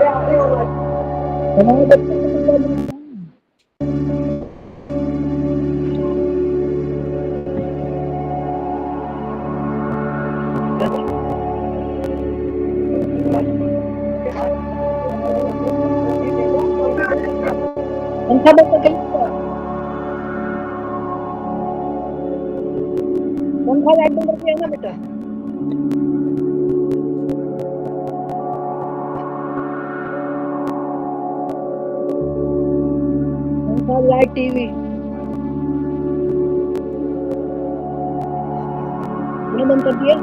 हमारे बच्चे को तो क्या मिलता है? पंखा बंद कर दीजिए। पंखा लाइट बंद कर दिया ना बेटा। पंखा लाइट टीवी ये बंद कर दिया।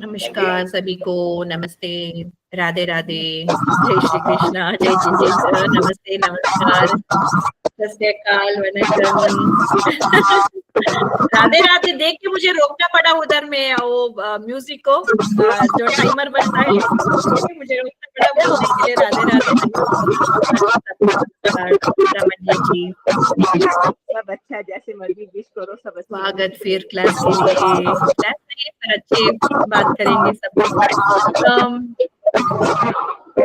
नमस्कार सभी को, नमस्ते, राधे राधे, जय श्री कृष्णा, जय जिनेन्द्र, नमस्ते, नमस्कार, सत श्री अकाल, वनकम। राधे राधे। देख के मुझे रोकना पड़ा उधर में वो म्यूजिक को, जो टाइमर बजता है मुझे रोकना पड़ा बोलने के लिए राधे राधे। रमन जी सब अच्छा, जैसे मर्जी विश करो, सब अच्छा। स्वागत फिर क्लास के लिए। क्लास नहीं पर अच्छे बात करेंगे सब लोग।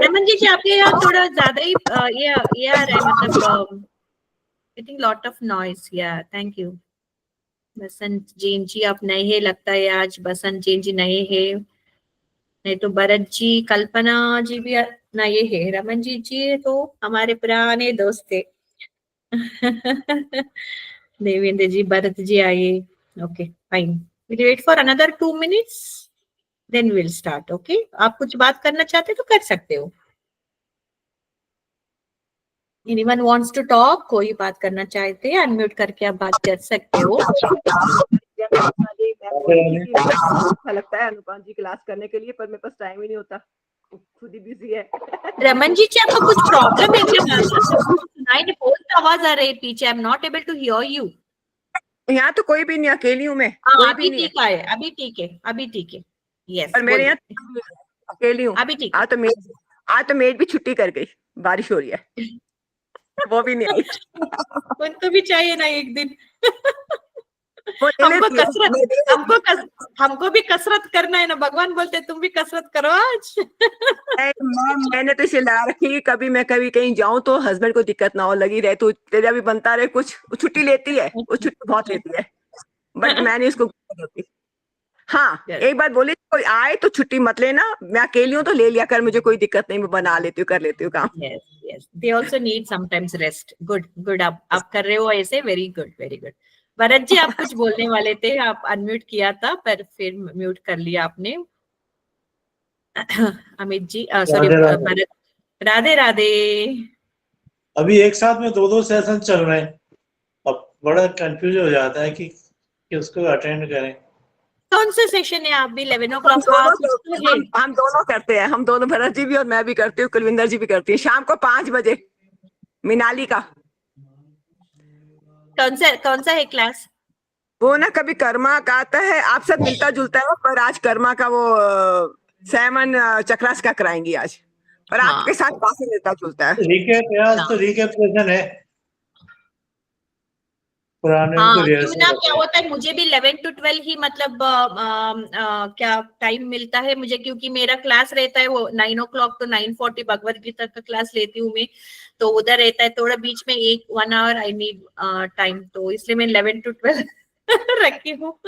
रमन जी आपके यहाँ थोड़ा ज्यादा ही ये आ रहा है, मतलब I think lot of noise. या थैंक यू। बसंत जैन जी आप नए हैं लगता है, आज बसंत जैन जी नए हैं, नहीं तो भरत जी, कल्पना जी भी नए हैं। रमन जी तो हमारे पुराने दोस्त थे। देवेंद्र जी, भरत जी आइए। Okay fine, will wait for another 2 minutes then will start. Okay, आप कुछ बात करना चाहते तो कर सकते हो। Anyone wants to talk? कोई बात करना चाहते हैं अनम्यूट करके आप बात कर सकते हो। अच्छा लगता है अनुपम जी क्लास करने के लिए, पर मेरे पास टाइम ही नहीं होता, खुद ही बिजी है। रमन जी आपको कुछ प्रॉब्लम है क्या? सुनाई नहीं, बहुत आवाज आ रही है पीछे। I am not able to hear you. यहाँ तो कोई भी नहीं, अकेली हूँ मैं। हाँ अभी ठीक है, अभी ठीक है, अभी ठीक है। यस, और मेरे यहाँ अकेली हूँ। अभी ठीक है। आज तो मेड भी छुट्टी कर गई, बारिश हो रही है, वो भी नहीं आई। उनको भी चाहिए ना एक दिन। वो हमको भी कसरत करना है ना, भगवान बोलते तुम भी कसरत करो आज। मैंने तो इसे ला रखी, कभी मैं कभी कहीं जाऊं तो हस्बैंड को दिक्कत ना हो, लगी रहे तो तेरा भी बनता रहे कुछ। छुट्टी लेती है, वो छुट्टी बहुत लेती है, बट मैंने इसको हाँ एक बात बोली, कोई आए तो छुट्टी मत लेना, मैं अकेली हूँ तो ले लिया कर, मुझे कोई दिक्कत नहीं, मैं बना लेती हूँ, कर लेती हूँ काम। Yes, yes. They also need sometimes rest. Good, good. आप कर रहे हो ऐसे, very good, very good. Bharat ji आप कुछ बोलने वाले थे, आप अनम्यूट किया था पर फिर म्यूट कर लिया आपने। अमित जी सॉरी राधे राधे। भरत, राधे राधे। अभी एक साथ में 2-2 सेशन चल रहे हैं, अब बड़ा कंफ्यूज हो जाता है कि उसको अटेंड करें। कौन सा सेशन है? आप भी 11 हम o'clock का दोनों कुछ तो है? हम दोनों करते हैं, हम दोनों, भरत जी भी और मैं भी करती हूँ, कुलविंदर जी भी करती है, शाम को 5 बजे मिनाली का। कौन सा है क्लास? वो ना कभी कर्मा का आता है, आप सब मिलता जुलता है, पर आज कर्मा का वो सैमन चक्रास का कराएंगी आज, पर हाँ। आपके साथ काफी मिलता जुलता है। रिकैप यार, तो रिकैप सेशन है, पुराने हाँ उनको क्यों रिहर्सल ना, क्या करते हैं। होता है मुझे भी 11 to 12 ही मतलब क्या टाइम मिलता है मुझे, क्योंकि मेरा क्लास रहता है वो 9 o'clock to 9:40 भगवत गीता का क्लास लेती हूँ मैं, तो उधर रहता है थोड़ा बीच में 1 hour आई नीड टाइम, तो इसलिए मैं 11 to 12 रखी हूँ।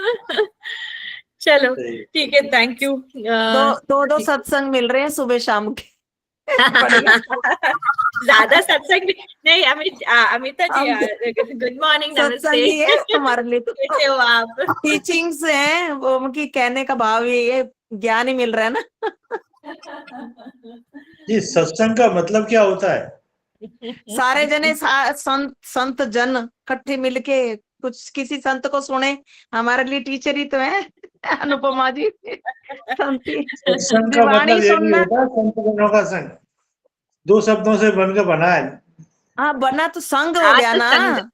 चलो ठीक है, थैंक यू। दो सत्संग मिल रहे हैं सुबह शाम के। बढ़िया। ज्यादा सत्संग नहीं। अमिता जी गुड मॉर्निंग, सत्संग ही है नमस्ते। हमारे लिए तो। कैसे हो आप? टीचिंग्स हैं वो, उनकी कहने का भाव ये है, ज्ञान ही मिल रहा है ना। जी, सत्संग का मतलब क्या होता है? सारे जने संत जन इकट्ठे मिलके कुछ किसी संत को सुने, हमारे लिए टीचर ही तो है अनुपमा जी। संती सत्संग का दिवाणी मतलब ये भी सुनना। होता है संत जनों का संग, 2 शब्दों से बनकर बना है। हाँ बना तो संघ हो गया ना, संघ।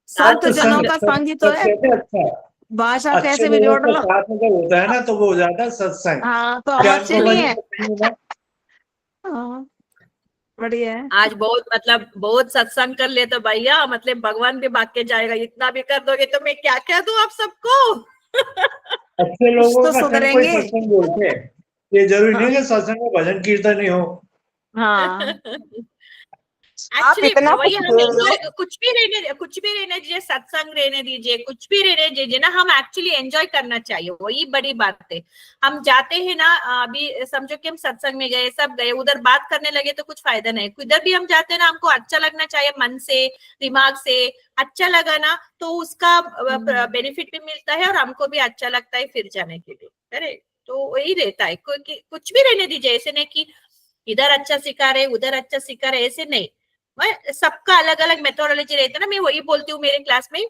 संत जनों सत्संग का संघ ही तो है, कहते हैं, अच्छा, भाषा अच्छे कैसे भी लोगों जोड़ के लो। साथ में जब होता है ना तो वो हो जाता है सत्संग। हाँ तो हम क्या अच्छे अनुपमा नहीं जी है। को सही मिला? हाँ बढ़िया है। आज बहुत मतलब बहुत सत्संग कर ले तो भैया मतलब भगवान भी भाग के जाएगा, इतना भी कर दोगे तो मैं क्या कह दूं आप सबको। अच्छे कुछ लोगों तो का संग कोई सुधरेंगे। सत्संग बोलते हैं, ये जरूरी हाँ नहीं कि सत्संग में भजन कीर्तन ही हो। हाँ आप एक्चुअली इतना वही कुछ हम बोल रहे एंजॉय, हो। कुछ भी रहने दीजिए, सत्संग रहने दीजिए, कुछ भी रहने दीजिए ना, हम एक्चुअली एंजॉय करना चाहिए, वही बड़ी बात है। हम जाते हैं ना, अभी समझो कि हम सत्संग में गए, सब गए, उधर बात करने लगे तो कुछ फायदा नहीं। किधर भी हम जाते हैं ना, हमको अच्छा लगना चाहिए, मन से दिमाग से अच्छा लगा ना तो उसका बेनिफिट भी मिलता है और हमको भी अच्छा लगता है फिर जाने के लिए। अरे तो वही रहता है, कुछ भी रहने दीजिए, ऐसे नहीं कि इधर अच्छा सिखा रहे उधर अच्छा सिखा रहे, ऐसे नहीं। मैं सबका अलग अलग मेथोडोलॉजी रहता है ना, मैं वही बोलती हूँ मेरे क्लास में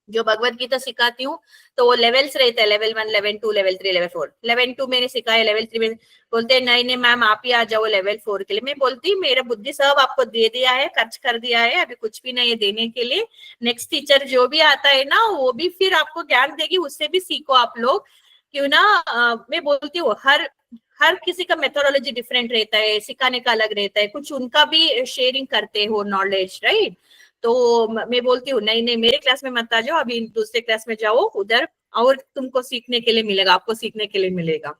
जो भगवत गीता सिखाती हूँ, तो वो लेवल्स रहते हैं, level 1, level 2, level 3, level 4। Level 2 मैंने सिखाया, लेवल 3 में बोलते हैं नहीं नहीं मैम आप ही आ जाओ लेवल 4 के लिए। मैं बोलती मेरा बुद्धि सब आपको दे दिया है, खर्च कर दिया है, अभी कुछ भी नहीं है देने के लिए। नेक्स्ट टीचर जो भी आता है ना वो भी फिर आपको ज्ञान देगी, उससे भी सीखो आप लोग। क्यों ना मैं बोलती हूँ हर किसी का मेथोडोलॉजी डिफरेंट रहता है, सिखाने का अलग रहता है, कुछ उनका भी शेयरिंग करते हो नॉलेज, राइट। तो मैं बोलती हूँ नहीं नहीं मेरे क्लास में मत आ जाओ, अभी दूसरे क्लास में जाओ उधर, और तुमको सीखने के लिए मिलेगा, आपको सीखने के लिए मिलेगा।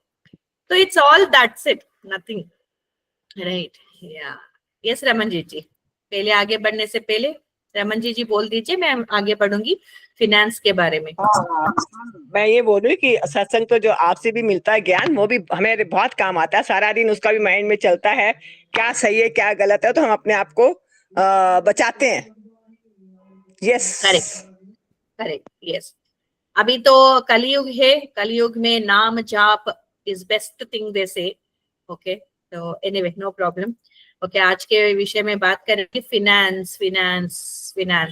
तो it's all that's it, nothing, right. या यस रमन जी पहले आगे बढ़ने से पहले रमन जी बोल दीजिए, मैं आगे बढ़ूंगी फिनेंस के बारे में। मैं ये बोल रही हूँ कि सत्संग तो जो आपसे भी मिलता है ज्ञान, वो भी हमें बहुत काम आता है, सारा दिन उसका भी माइंड में चलता है क्या सही है क्या गलत है, तो हम अपने आप को बचाते हैं। Yes correct yes. अभी तो कलयुग है, कलयुग में नाम जाप इज बेस्ट थिंग दे से। ओके तो एनीवे नो प्रॉब्लम। ओके आज के विषय में बात करेंगे फिनेंस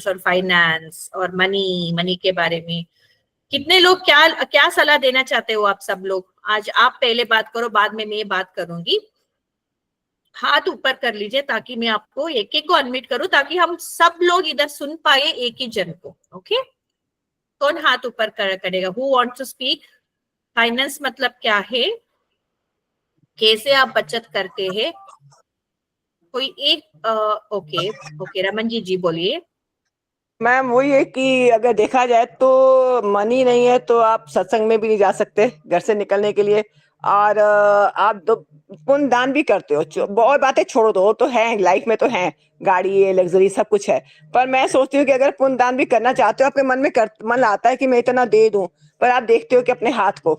और फाइनेंस और मनी के बारे में। कितने लोग क्या क्या सलाह देना चाहते हो आप सब लोग? आज आप पहले बात करो, बाद में मैं बात करूंगी। हाथ ऊपर कर लीजिए ताकि मैं आपको एक एक को अनम्यूट करूं, ताकि हम सब लोग इधर सुन पाए एक ही जन को। ओके कौन हाथ ऊपर करेगा? Who wants to speak? Finance मतलब क्या है, कैसे आप बचत करते हैं? कोई एक ओके ओके रमन जी बोलिए। मैम वही है कि अगर देखा जाए तो मनी नहीं है तो आप सत्संग में भी नहीं जा सकते घर से निकलने के लिए, और आप दो पुण्य दान भी करते हो, बहुत बातें छोड़ो दो तो है लाइफ में, तो है गाड़ी है लग्जरी सब कुछ है, पर मैं सोचती हूँ कि अगर पुण्य दान भी करना चाहते हो, आपके मन में मन आता है कि मैं इतना दे दूं, पर आप देखते हो कि अपने हाथ को,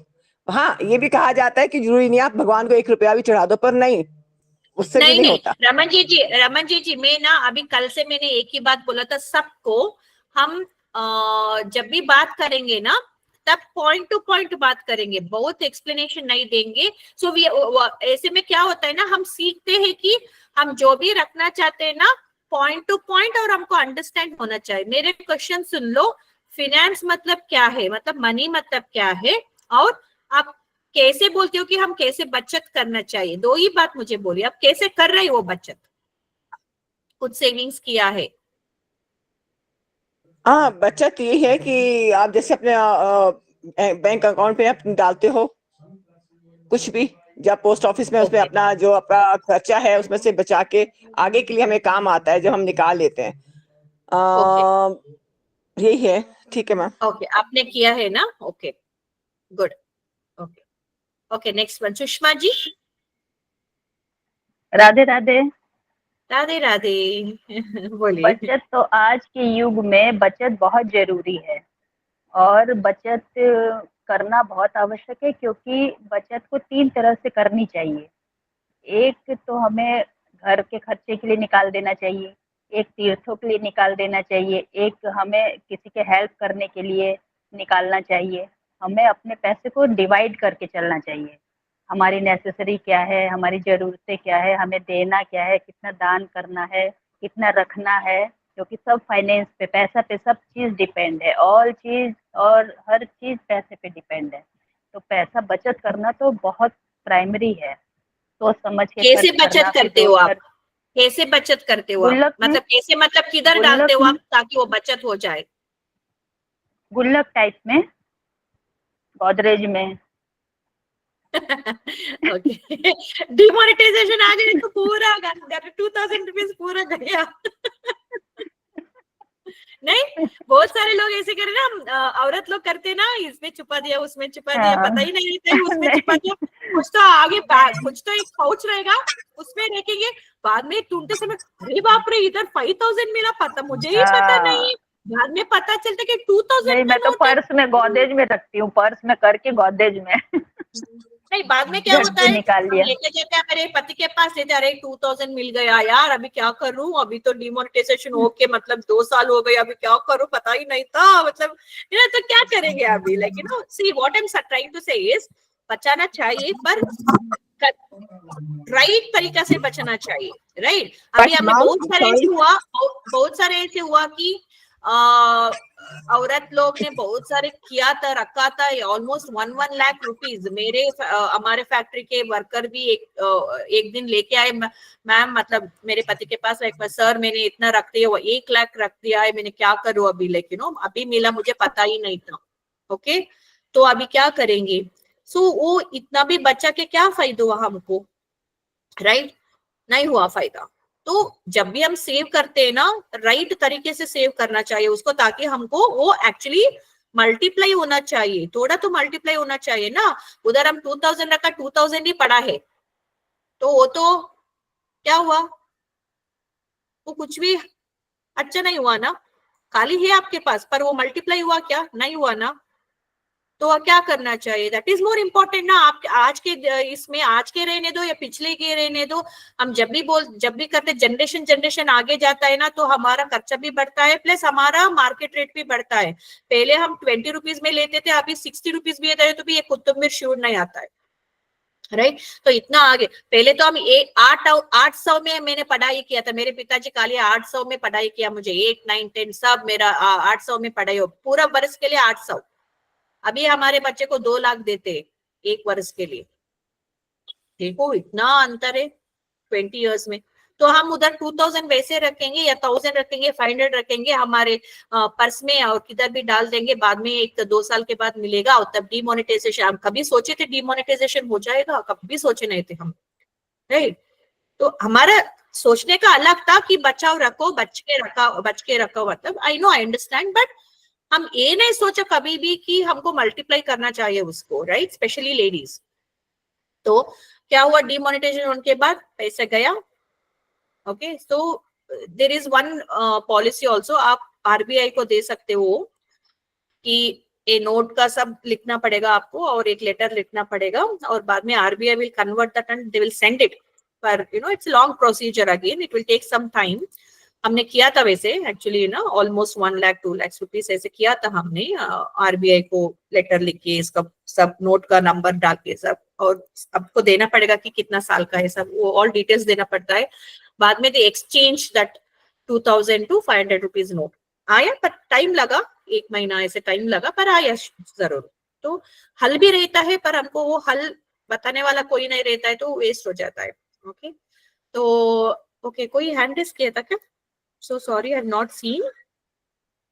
हाँ ये भी कहा जाता है कि जरूरी नहीं आप भगवान को 1 रुपया भी चढ़ा दो, पर नहीं उससे भी नहीं होता। रमन जी मैं ना अभी कल से मैंने एक ही बात बोला था सबको, हम जब भी बात करेंगे ना तब पॉइंट टू पॉइंट बात करेंगे, बहुत एक्सप्लेनेशन नहीं देंगे। सो ऐसे में क्या होता है ना, हम सीखते हैं कि हम जो भी रखना चाहते हैं ना पॉइंट टू पॉइंट, और हमको अंडरस्टैंड होना चाहिए। मेरे क्वेश्चन सुन लो, फिनेंस मतलब क्या है, मतलब मनी मतलब क्या है, और आप कैसे बोलते हो कि हम कैसे बचत करना चाहिए, दो ही बात मुझे बोलिए। आप कैसे कर रहे हो बचत, कुछ सेविंग्स किया है? हाँ, बचत ये है कि आप जैसे अपने बैंक अकाउंट पे आप डालते हो कुछ भी, जब पोस्ट ऑफिस में उसमें Okay. अपना जो आपका खर्चा है उसमें से बचा के आगे के लिए हमें काम आता है, जब हम निकाल लेते हैं। यही है। ठीक है मैम। ओके, आपने किया है ना? Okay, good. Okay okay, next one, Sushma ji. Radhe Radhe. Radhe Radhe. बोलिए। बचत तो आज के युग में बचत बहुत जरूरी है, और बचत करना बहुत आवश्यक है, क्योंकि बचत को 3 तरह से करनी चाहिए। एक तो हमें घर के खर्चे के लिए निकाल देना चाहिए, एक तीर्थों के लिए निकाल देना चाहिए, एक हमें किसी के हेल्प करने के लिए निकालना चाहिए। हमें अपने पैसे को डिवाइड करके चलना चाहिए, हमारी नेसेसरी क्या है, हमारी ज़रूरतें क्या है, हमें देना क्या है, कितना दान करना है, कितना रखना है, क्योंकि सब फाइनेंस पे, पैसा पे सब चीज़ डिपेंड है, ऑल चीज़ और हर चीज़ पैसे पे डिपेंड है। तो पैसा बचत करना तो बहुत प्राइमरी है, सोच समझ के कैसे खर्च बचत करना, करते हो आप? कैसे बचत करते हो आप? गुल्लक में, मतलब कैसे, मतलब किधर गुल्लक डालते हो में, आप ताकि वो बचत हो जाए? गुल्लक टाइप में, गोदरेज में। ओके। डिमोनेटाइजेशन आ गई तो पूरा 2000 रुपीज पूरा गया। नहीं, बहुत सारे लोग ऐसे करे ना, औरत लोग करते ना, इसमें छुपा दिया उसमें छुपा दिया, हाँ। पता ही नहीं रहता है उसमें छुपा नहीं, दिया। कुछ तो आगे बैग, कुछ तो एक पाउच रहेगा उसमें रखेंगे, बाद में ढूंढते समय अरे बाप रे इधर 5000 मिला, पता मुझे ही पता हाँ। नहीं, बाद में पता चलता कि 2000 नहीं, का मैं तो नोट है। पर्स में गोदरेज में रखती हूँ, पर्स में करके गोदरेज में। नहीं, बाद में क्या झट होता से है, निकाल हम लिया। लेके जाते हैं मेरे पति के पास, लेते अरे 2000 मिल गया यार, अभी क्या करूं, अभी तो डिमोनेटाइजेशन होके मतलब 2 साल हो गए, अभी क्या करूं, पता ही नहीं था, मतलब तो क्या करेंगे अभी, like see what I am trying to say is, बचाना चाहिए पर राइट तरीका से बचना चाहिए, राइट। अभी बट हमें मैम बहुत सारे ऐसे सॉरी, हुआ, बहुत सारे ऐसे हुआ कि औरत लोग ने बहुत सारे किया था, रखा था ऑलमोस्ट 1 लाख रुपीज। मेरे हमारे फैक्ट्री के वर्कर भी एक दिन लेके आए, मैम मतलब मेरे पति के पास, एक सर मैंने इतना रख दिया, वो 1 लाख रख दिया है, मैंने क्या करूं अभी, लेकिन अभी मिला, मुझे पता ही नहीं था। ओके, तो अभी क्या करेंगे? सो वो इतना भी बचा के क्या फायदा हुआ हमको, राइट? नहीं हुआ फायदा। तो जब भी हम सेव करते हैं ना, राइट तरीके से सेव करना चाहिए उसको, ताकि हमको वो एक्चुअली मल्टीप्लाई होना चाहिए, थोड़ा तो मल्टीप्लाई होना चाहिए ना। उधर हम 2000 रखा, 2000 ही पड़ा है, तो वो तो क्या हुआ, वो कुछ भी अच्छा नहीं हुआ ना, खाली है आपके पास, पर वो मल्टीप्लाई हुआ क्या? नहीं हुआ ना। तो क्या करना चाहिए, दैट इज मोर इम्पोर्टेंट ना। आप आज के इसमें, आज के रहने दो या पिछले के रहने दो, हम जब भी करते, जनरेशन आगे जाता है ना, तो हमारा खर्चा भी बढ़ता है, प्लस हमारा मार्केट रेट भी बढ़ता है। पहले हम 20 रुपीज में लेते थे, अभी 60 रुपीज भी है, तो भी एक कुतुब श्योर नहीं आता है, राइट। तो इतना आगे, पहले तो हम 800 में मैंने पढ़ाई किया था, मेरे पिताजी खाली 800 में पढ़ाई किया, मुझे 8, 9, 10 सब मेरा 800 में पढ़ाई हो, पूरा वर्ष के लिए 800। अभी हमारे बच्चे को 2 लाख देते एक वर्ष के लिए, देखो इतना अंतर है 20 इयर्स में। तो हम उधर 2000 वैसे रखेंगे या 1000 रखेंगे, 500 रखेंगे हमारे पर्स में, और किधर भी डाल देंगे, बाद में 1-2 साल के बाद मिलेगा, और तब डिमोनेटाइजेशन, हम कभी सोचे थे डिमोनेटाइजेशन हो जाएगा? कभी सोचे नहीं थे हम, राइट। तो हमारा सोचने का अलग था कि बचाओ रखो, बच के रखो, मतलब I know, I understand, but हम ये नहीं सोचा कभी भी कि हमको मल्टीप्लाई करना चाहिए उसको, राइट, स्पेशली लेडीज। तो क्या हुआ, डिमोनेटाइजेशन होने के बाद पैसा गया। Okay, so there is one policy also, आप आरबीआई को दे सकते हो कि ये नोट का सब लिखना पड़ेगा आपको, और एक लेटर लिखना पड़ेगा, और बाद में RBI will convert that and they will send it, पर it's long procedure, again it will take some time. हमने किया था वैसे एक्चुअली ना ऑलमोस्ट 1 लाख 2 लाख रुपीस ऐसे किया था हमने आरबीआई को लेटर लिख के इसका सब नोट का नंबर डाल के सब, और आपको देना पड़ेगा कि कितना साल का है सब, वो ऑल डिटेल्स देना पड़ता है। बाद में दे exchange that 2000 to 500 rupees note आया, पर टाइम लगा, 1 महीना ऐसे टाइम लगा, पर आया जरूर। तो हल भी रहता है, पर हमको वो हल बताने वाला कोई नहीं रहता है तो वेस्ट हो जाता है। ओके तो ओके कोई हैंड रेस किया था क्या? So sorry I have not seen.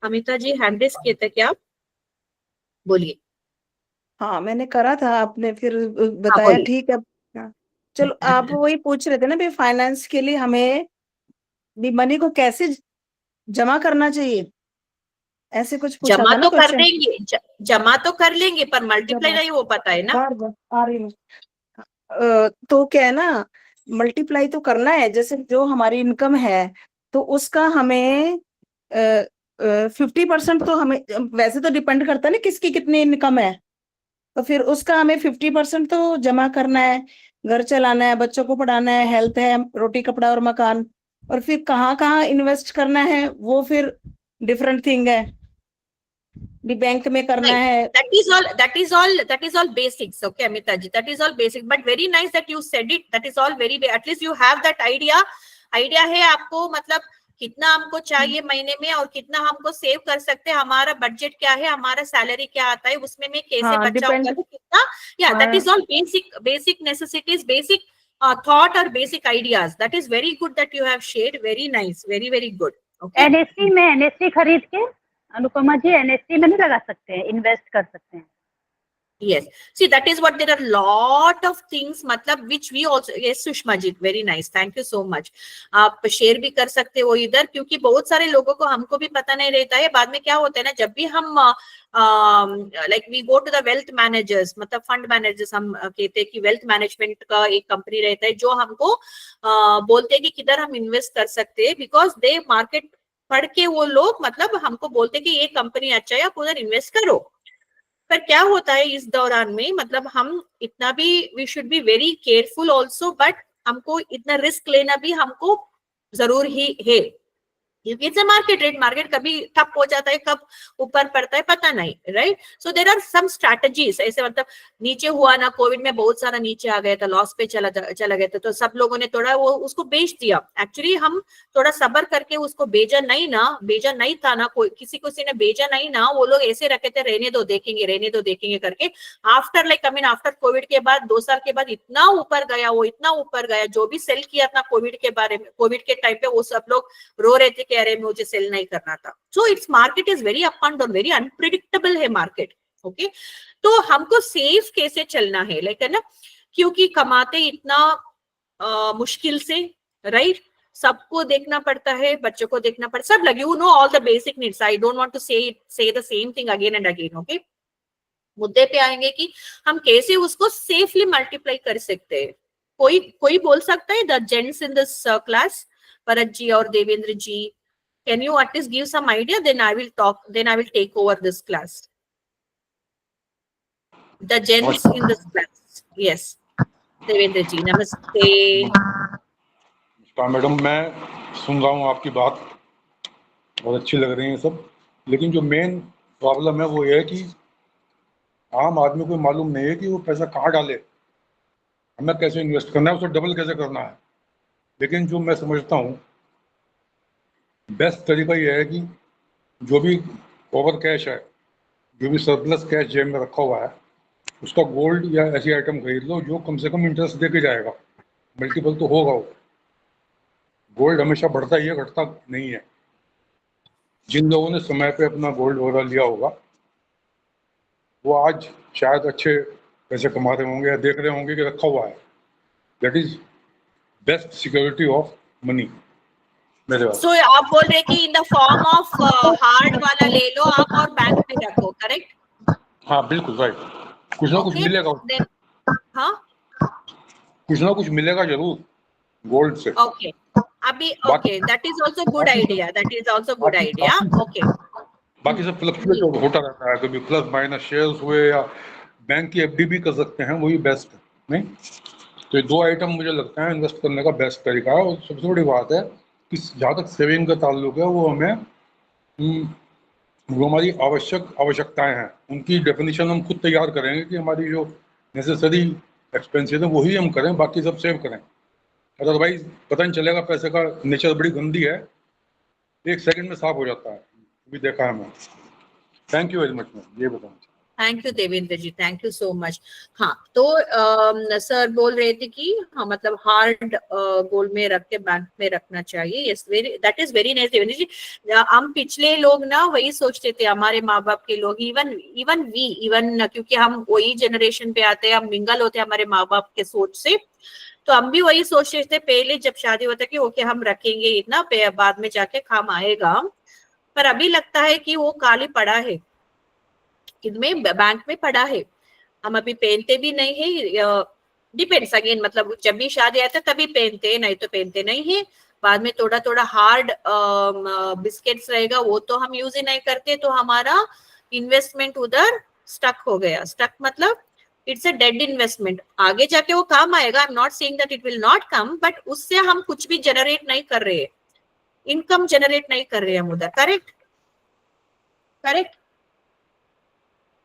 Amita ji hand raise किए थे क्या? बोलिए। हाँ मैंने करा था, आपने फिर बताया बोलिए। ठीक है। हाँ, चलो आप वही पूछ रहे थे ना भाई फाइनेंस के लिए हमें भी मनी को कैसे जमा करना चाहिए, ऐसे कुछ पूछा जमा था ना तो कर क्वेश्चन। देंगे, जमा तो कर लेंगे, पर मल्टीप्लाई जमा नहीं हो पाता है ना। बार बार आ रही हूँ। तो क्या है ना, मल्टीप्लाई तो करना है, जैसे जो हमारी इनकम है तो उसका हमें 50% तो हमें वैसे तो डिपेंड करता है ना किसकी कितनी इनकम है, तो फिर उसका हमें 50% तो जमा करना है। घर चलाना है, बच्चों को पढ़ाना है, हेल्थ है, रोटी कपड़ा और मकान, और फिर कहाँ कहाँ इन्वेस्ट करना है वो फिर डिफरेंट थिंग है, भी बैंक में करना है। that is all basics. Okay Amita ji, that is all basic, but very nice that you said it. That is all very, at least you have that idea है आपको, मतलब कितना हमको चाहिए महीने में और कितना हमको सेव कर सकते हैं, हमारा बजट क्या है, हमारा सैलरी क्या आता है, उसमें मैं कैसे हाँ बचाऊंगा डिपेंड। तो कितना, या that is all basic necessities, basic thought or basic ideas. That is very good that you have shared. Very nice, very good. Okay. NSC में एनएससी खरीद के अनुपमा जी एनएससी में नहीं लगा सकते हैं, इन्वेस्ट कर सकते हैं। Yes, see that is what, there are lot of things मतलब which we also, yes Sushma ji very nice, thank you so much। आप शेयर भी कर सकते हो इधर, क्योंकि बहुत सारे लोगों को, हमको भी पता नहीं रहता है। बाद में क्या होता है ना, जब भी हम like we go to the wealth managers, मतलब फंड मैनेजर्स, हम कहते हैं कि वेल्थ मैनेजमेंट का एक कंपनी रहता है जो हमको बोलते हैं कि किधर हम इन्वेस्ट कर सकते हैं, बिकॉज दे मार्केट पढ़ के वो लोग मतलब हमको बोलते हैं कि ये कंपनी अच्छा है, आप उधर इन्वेस्ट करो। पर क्या होता है इस दौरान में, मतलब हम इतना भी, we should be very careful also, but हमको इतना रिस्क लेना भी हमको जरूर ही है, क्योंकि it's a market rate, market कभी ठप हो जाता है, कब ऊपर पड़ता है पता नहीं, right. So there are some strategies ऐसे, मतलब नीचे हुआ ना, कोविड में बहुत सारा नीचे आ गया था, लॉस पे चला गया था, तो सब लोगों ने थोड़ा वो उसको बेच दिया। एक्चुअली हम थोड़ा सब्र करके उसको बेचा नहीं था ना, कोई किसी ने बेचा नहीं ना, वो लोग ऐसे रखे थे, रहने दो देखेंगे करके। After like I mean after Covid के बाद 2 साल के बाद इतना ऊपर गया, जो भी सेल किया था कोविड के बारे में, कोविड के टाइम पे वो सब लोग रो रहे थे कि अरे मुझे सेल नहीं करना था। So its market is very up and down, very unpredictable है मार्केट। ओके तो हमको सेफ कैसे चलना है, लाइक है ना, क्योंकि कमाते इतना मुश्किल से, राइट, सबको देखना पड़ता है, बच्चों को देखना पड़ता है, सब लगे, you know all the basic needs. I don't want to say the same thing again and again. Okay मुद्दे पे आएंगे कि हम कैसे उसको सेफली मल्टीप्लाई कर सकते हैं। कोई बोल सकता है, the gents in this class, Bharat ji or Devendra ji, can you at least give some idea? Then I will take over this class. The gents in this class. Yes. Devendra ji, namaste. नमस्कार madam, मैं सुन रहा हूँ आपकी बात, बहुत अच्छी लग रही है सब, लेकिन जो मेन प्रॉब्लम है वो ये है कि आम आदमी को मालूम नहीं है कि वो पैसा कहाँ डाले, हमें कैसे इन्वेस्ट करना है, उसे डबल कैसे करना है। लेकिन जो मैं समझता हूँ बेस्ट तरीका ये है कि जो भी ओवर कैश है, जो भी सरप्लस कैश जेब में रखा हुआ है, उसका गोल्ड या ऐसी आइटम खरीद लो जो कम से कम इंटरेस्ट दे के जाएगा, मल्टीपल तो होगा वो। गोल्ड हमेशा बढ़ता ही है, घटता नहीं है। जिन लोगों ने समय पे अपना गोल्ड वगैरह लिया होगा वो आज शायद अच्छे पैसे कमा रहे होंगे या देख रहे होंगे कि रखा हुआ है। That is best security of money मेरे पास। So आप बोल रहे कि in the form of hard वाला ले लो आप और बैंक में रखो, करेक्ट? हाँ बिल्कुल राइट, कुछ ना कुछ मिलेगा। हाँ कुछ ना कुछ मिलेगा जरूर गोल्ड से। ओके अभी okay, that is also good idea, okay. बाकी सब फ्लक्चुएट होता रहता है, कभी प्लस माइनस शेयर्स हुए या बैंक की एफडी भी कर सकते हैं, वही बेस्ट है। नहीं तो ये 2 आइटम मुझे लगता है इन्वेस्ट करने का बेस्ट तरीका है। और सबसे बड़ी बात है जहाँ तक सेविंग का ताल्लुक है वो हमें वो हमारी आवश्यकताएं हैं, उनकी डेफिनेशन हम खुद तैयार करेंगे कि हमारी जो नेसेसरी एक्सपेंसेस है वही हम करें, बाकी सब सेव करें। अदरवाइज पता नहीं चलेगा, पैसे का नेचर बड़ी गंदी है, 1 सेकंड में साफ हो जाता है, अभी देखा है मैं। Thank you very much ma'am, ये बताऊँ। Thank you Devendra ji, thank you so much. हाँ, तो सर बोल रहे थे कि हाँ मतलब हार्ड गोल में रख के बैंक में रखना चाहिए। Yes, very, that is very nice Devendra ji. हम पिछले लोग ना वही सोचते थे, हमारे माँ बाप के लोग, इवन क्योंकि हम वही जनरेशन पे आते हैं, हम मिंगल होते हैं हमारे माँ बाप के सोच से, तो हम भी वही सोचते थे पहले जब शादी होता है कि ओके हम रखेंगे इतना, बाद में जाके काम आएगा। पर अभी लगता है कि वो काली पड़ा है, इनमें बैंक में पड़ा है, हम अभी पहनते भी नहीं है। डिपेंड्स अगेन, मतलब जब भी शादी आता है तभी पहनते हैं, नहीं तो पहनते नहीं है। बाद में थोड़ा थोड़ा हार्ड बिस्किट्स रहेगा, वो तो हम यूज ही नहीं करते, तो हमारा इन्वेस्टमेंट उधर स्टक हो गया। स्टक मतलब इट्स अ डेड इन्वेस्टमेंट, आगे जाके वो काम आएगा, आई am not saying that it will not come, but उससे हम कुछ भी जनरेट नहीं कर रहे, इनकम जनरेट नहीं कर रहे हम उधर। Correct correct.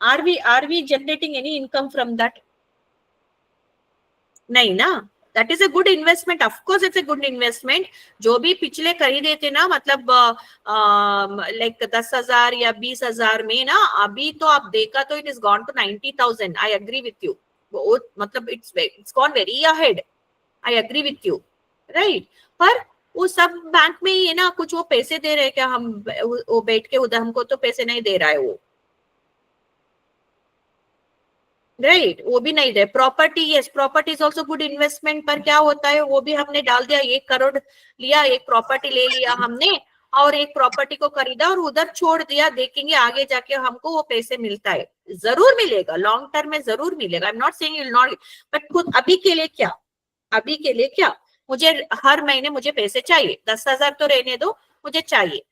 Are we generating any income from that? नहीं ना। That is a good investment, of course it's a good investment। जो भी पिछले खरीदे थे ना, मतलब लाइक 10,000 या 20,000 में ना, अभी तो आप देखा तो it is gone to 90,000। I agree with you। वो मतलब it's gone very ahead। I agree with you, right? पर वो सब बैंक में ही है ना, कुछ वो पैसे दे रहे क्या, हम वो बैठ के उधर, हमको तो पैसे नहीं दे रहा है वो, राइट वो भी नहीं दे। Property, yes property is also good investment, पर क्या होता है वो भी हमने डाल दिया, 1 करोड़ लिया, एक प्रॉपर्टी ले लिया हमने, और एक प्रॉपर्टी को खरीदा और उधर छोड़ दिया, देखेंगे आगे जाके हमको वो पैसे मिलता है, जरूर मिलेगा, लॉन्ग टर्म में जरूर मिलेगा। आई am not saying you will not, but खुद अभी के लिए क्या, अभी के लिए क्या, मुझे हर महीने मुझे पैसे चाहिए, 10,000 तो रहने दो, मुझे चाहिए,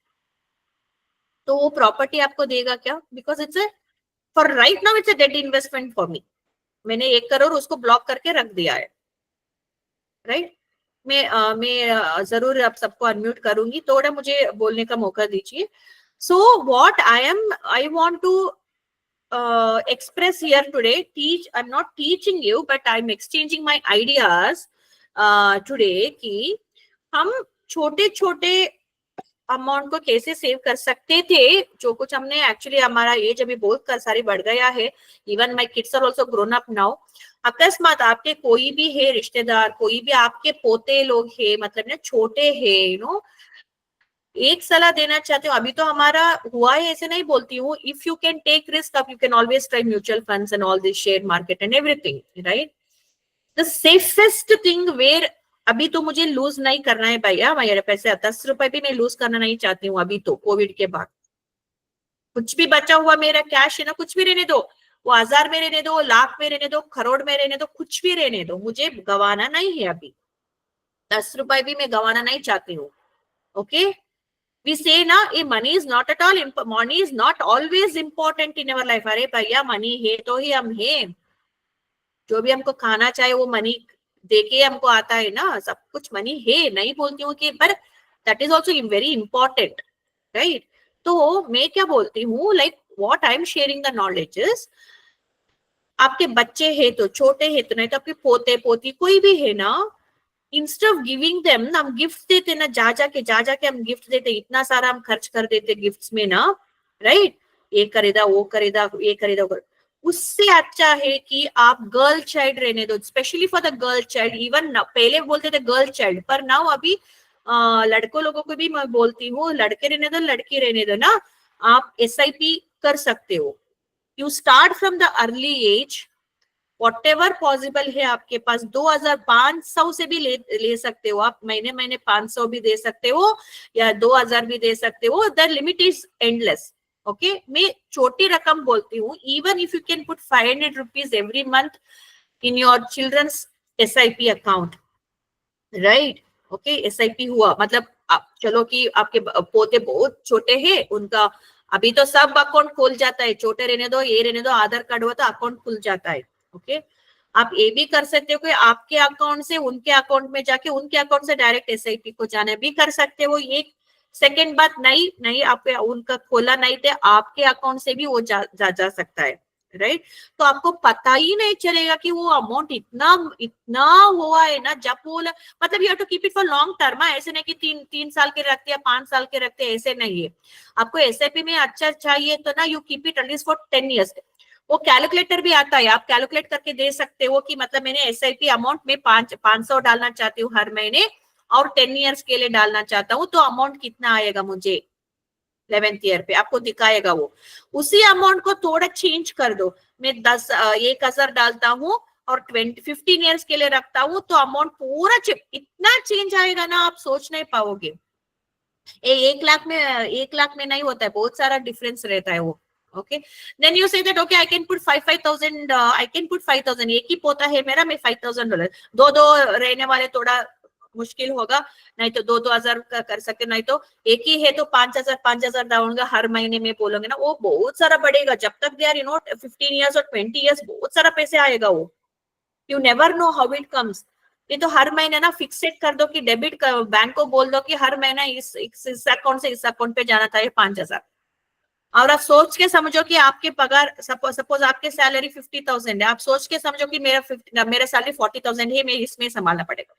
तो वो प्रॉपर्टी आपको देगा क्या? Because it's a, for right now it's a dead investment for me. मैंने 1 करोड़ उसको ब्लॉक करके रख दिया है, राइट। मैं जरूर आप सबको अनम्यूट करूंगी, थोड़ा मुझे बोलने का मौका दीजिए। So what I want to express here today, I'm not teaching you, but I'm exchanging my ideas today कि हम छोटे छोटे अमाउंट को कैसे सेव कर सकते थे। जो कुछ हमने एक्चुअली, हमारा एज अभी बहुत सारी बढ़ गया है, even my kids are also grown up now. अकस्मात आपके कोई भी है रिश्तेदार, कोई भी आपके पोते लोग है, मतलब ना छोटे है, एक सलाह देना चाहते हो, अभी तो हमारा हुआ है ऐसे नहीं बोलती हूँ, if you can take risk up, you can always try mutual funds and all this share market and everything, right. The safest thing where, अभी तो मुझे लूज नहीं करना है भैया, मेरे पैसे 10 रुपए भी मैं लूज करना नहीं चाहती हूँ अभी तो, कोविड के बाद कुछ भी बचा हुआ मेरा कैश है ना, कुछ भी रहने दो, वो 1000 में रहने दो, लाख में रहने दो, करोड़ में रहने दो, कुछ भी रहने दो, मुझे गंवाना नहीं है अभी, 10 रुपए भी मैं गंवाना नहीं चाहती हूँ। ओके, we say ना, ये money is not at all, money is not always important in our life। अरे भैया मनी है तो ही हम हैं, जो भी हमको खाना चाहिए वो मनी देके हमको आता है ना, सब कुछ मनी है, नहीं बोलती हूँ कि, पर that is also very important, right. तो मैं क्या बोलती हूँ, like what I am sharing the knowledge is, आपके बच्चे है तो छोटे है तो नहीं तो आपके पोते पोती कोई भी है ना, इंस्टेड ऑफ गिविंग देम, हम गिफ्ट देते ना, जा जाके हम गिफ्ट देते, इतना सारा हम खर्च कर देते गिफ्ट्स में ना, राइट, ये खरीदा वो खरीदा ये खरीदा, उससे अच्छा है कि आप गर्ल चाइल्ड रहने दो, specially for the girl child. Even पहले बोलते थे गर्ल चाइल्ड, पर नाउ अभी लड़कों लोगों को भी मैं बोलती हूँ, लड़के रहने दो लड़की रहने दो ना, आप SIP कर सकते हो। You start from the early age, Whatever possible है आपके पास, 2500 से भी ले सकते हो आप, महीने 500 भी दे सकते हो या 2000 भी दे सकते हो, the limit is endless. Okay, मैं छोटी रकम बोलती हूँ, even if you can put 500 rupees every month in your children's SIP account, right. Okay, SIP हुआ मतलब चलो कि आपके पोते बहुत छोटे हैं, उनका अभी तो सब अकाउंट खुल जाता है, छोटे रहने दो ये रहने दो, आधार कार्ड हुआ तो अकाउंट खुल जाता है। ओके, आप ये भी कर सकते हो कि आपके अकाउंट से उनके अकाउंट में जाके उनके अकाउंट से डायरेक्ट एसआईपी को जाना भी कर सकते हो। ये सेकंड बात, नहीं आप उनका खोला नहीं थे, आपके अकाउंट से भी वो जा सकता है, राइट। तो आपको पता ही नहीं चलेगा कि वो अमाउंट इतना हुआ है ना। जब वो मतलब you have to keep it for long term, ऐसे नहीं कि 3 साल के रखते हैं 5 साल के रखते हैं, ऐसे नहीं है। आपको एसआईपी में अच्छा चाहिए तो ना you keep it at least for 10 years। वो कैलकुलेटर भी आता है, आप कैलकुलेट करके दे सकते हो कि मतलब मैंने एसआईपी अमाउंट में 500 डालना चाहती हूँ हर महीने और 10 years के लिए डालना चाहता हूँ, तो अमाउंट कितना आएगा मुझे 11th ईयर पे आपको दिखाएगा वो। उसी अमाउंट को थोड़ा चेंज कर दो, मैं 1,000 डालता हूँ और 15 years के लिए रखता हूँ, तो अमाउंट पूरा इतना चेंज आएगा ना, आप सोच नहीं पाओगे। 1 लाख में नहीं होता है, बहुत सारा डिफरेंस रहता है वो। Okay, then you say that okay I can put 5,000, I can put 5,000, एक ही पोता है मेरा, मैं $5,000, दो रहने वाले थोड़ा मुश्किल होगा, नहीं तो 2,000 का कर सकते, नहीं तो एक ही है तो 5,000 डालूंगा हर महीने में बोलोगे ना, वो बहुत सारा बढ़ेगा। जब तक दे आर 15 years और 20 years, बहुत सारा पैसे आएगा वो। You never know how it comes. ये तो हर महीने ना फिक्सेड कर दो कि डेबिट कर, बैंक को बोल दो कि हर महीना इस अकाउंट से इस अकाउंट पे जाना चाहिए 5,000। और आप सोच के समझो कि आपके पगार सपोज आपके सैलरी 50,000 है, आप सोच के समझो कि मेरा सैलरी 40,000 है, मैं इसमें संभालना पड़ेगा।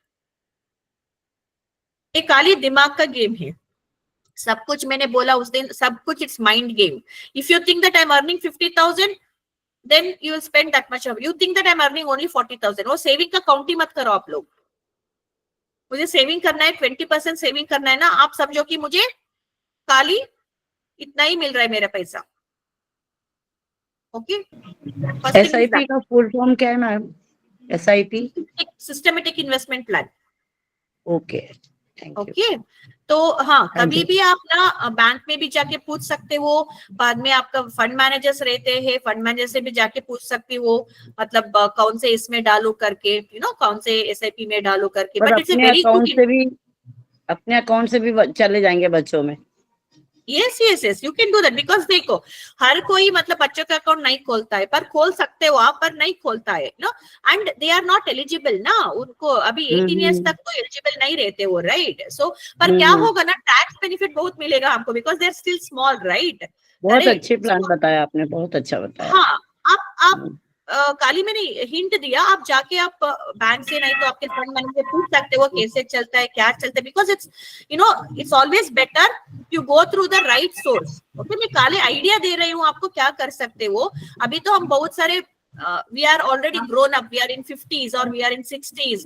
ये खाली दिमाग का गेम है। सब कुछ मैंने बोला उस दिन, सब कुछ it's mind game. If you think that I am earning 50,000 then you will spend that much of, you think that I'm earning only 40,000, वो सेविंग का काउंट ही मत करो आप लोग। मुझे सेविंग करना है, 20% सेविंग करना है ना, आप समझो कि मुझे खाली इतना ही मिल रहा है मेरा पैसा। ओके, एसआईपी का फुल फॉर्म क्या है ma'am? SIP systematic investment plan. Okay, thank you. Okay, तो हाँ, कभी भी आप ना बैंक में भी जाके पूछ सकते हो, बाद में आपका फंड मैनेजर्स रहते हैं, फंड मैनेजर से भी जाके पूछ सकती हो, मतलब कौन से इसमें डालो करके, कौन से एसआईपी में डालो करके। But it's a very good, अपने अकाउंट से भी चले जाएंगे बच्चों में। Yes you can do that, because देखो हर कोई मतलब बच्चों का अकाउंट नहीं खोलता है, पर खोल सकते हो आप, पर नहीं खोलता है and they are not eligible ना, उनको अभी 18 years तक तो एलिजिबल नहीं रहते वो, राइट। सो पर क्या होगा ना, टैक्स बेनिफिट बहुत मिलेगा हमको, because they are still small, right. बहुत अच्छे प्लान बताया आपने, बहुत अच्छा बताया। हाँ, आप काली मैंने हिंट दिया, आप जाके आप बैंक से, नहीं तो आपके फंड मैनेजर पूछ सकते हो कैसे चलता है, क्या चलता है, because it's always better you go through the right source. Okay, मैं काले आइडिया दे रही हूँ आपको क्या कर सकते हो। अभी तो हम बहुत सारे we are already grown up, we are in 50s और वी आर इन 60s,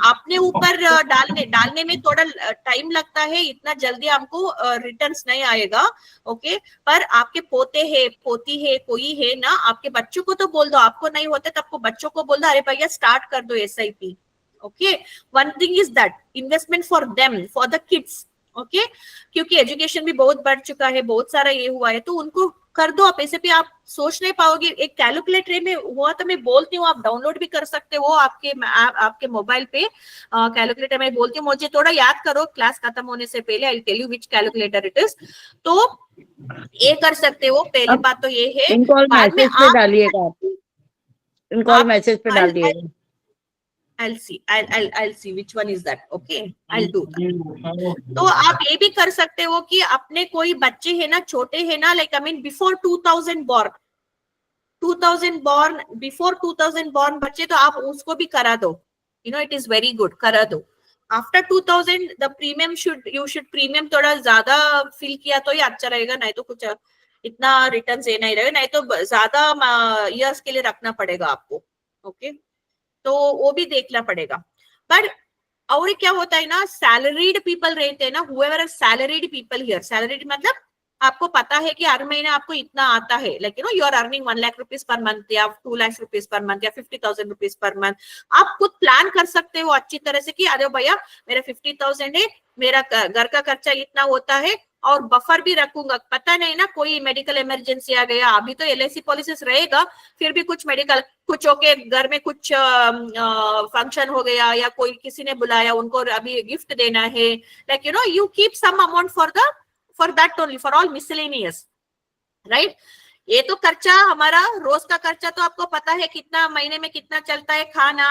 अपने ऊपर डालने में थोड़ा टाइम लगता है, इतना जल्दी हमको रिटर्न्स नहीं आएगा। ओके, पर आपके पोते है, पोती है, कोई है ना, आपके बच्चों को तो बोल दो, आपको नहीं होता तो आपको बच्चों को बोल दो, अरे भैया स्टार्ट कर दो SIP. Okay, one thing is that investment for them, for the kids. Okay, क्योंकि एजुकेशन भी बहुत बढ़ चुका है, बहुत सारा ये हुआ है, तो उनको कर दो आप। ऐसे भी आप सोच नहीं पाओगे, एक कैलकुलेटर में हुआ तो मैं बोलती हूँ, आप डाउनलोड भी कर सकते हो आपके मोबाइल पे, कैलकुलेटर में बोलती हूँ, मुझे थोड़ा याद करो क्लास खत्म होने से पहले, I tell you which calculator it is. तो ये कर सकते हो, पहली बात तो ये है। बाद में आप डालिएगा, इनको मैसेज पे डाल दिएगा। I'll see which one is that. Okay, I'll do that. तो आप ये भी कर सकते हो कि अपने कोई बच्चे है ना, छोटे है ना, like I mean before 2000 born, before 2000 born बच्चे, तो आप उसको भी करा दो, it is very good, करा दो। After 2000 the premium you should premium थोड़ा ज्यादा फिल किया तो ही अच्छा रहेगा, नहीं तो कुछ इतना रिटर्न ये नहीं रहेगा, नहीं तो ज्यादा ईयर्स के लिए रखना पड़ेगा आपको। ओके, तो वो भी देखना पड़ेगा। पर और क्या होता है ना, सैलरीड पीपल रहते हैं ना, whoever salaried people here, salaried मतलब आपको पता है कि हर महीने आपको इतना आता है, like you are earning 1 lakh rupees per month या 2 lakhs rupees पर मंथ या 50,000 rupees पर मंथ। आप खुद प्लान कर सकते हो अच्छी तरह से कि अरे भैया मेरा 50,000 है, मेरा घर का खर्चा इतना होता है, और बफर भी रखूंगा, पता नहीं ना कोई मेडिकल इमरजेंसी आ गया, अभी तो LIC पॉलिसीज रहेगा, फिर भी कुछ मेडिकल, कुछ होके घर में कुछ फंक्शन हो गया या कोई किसी ने बुलाया, उनको अभी गिफ्ट देना है, like you keep some amount for that only, for all miscellaneous, right. ये तो खर्चा हमारा रोज का खर्चा तो आपको पता है कितना, महीने में कितना चलता है, खाना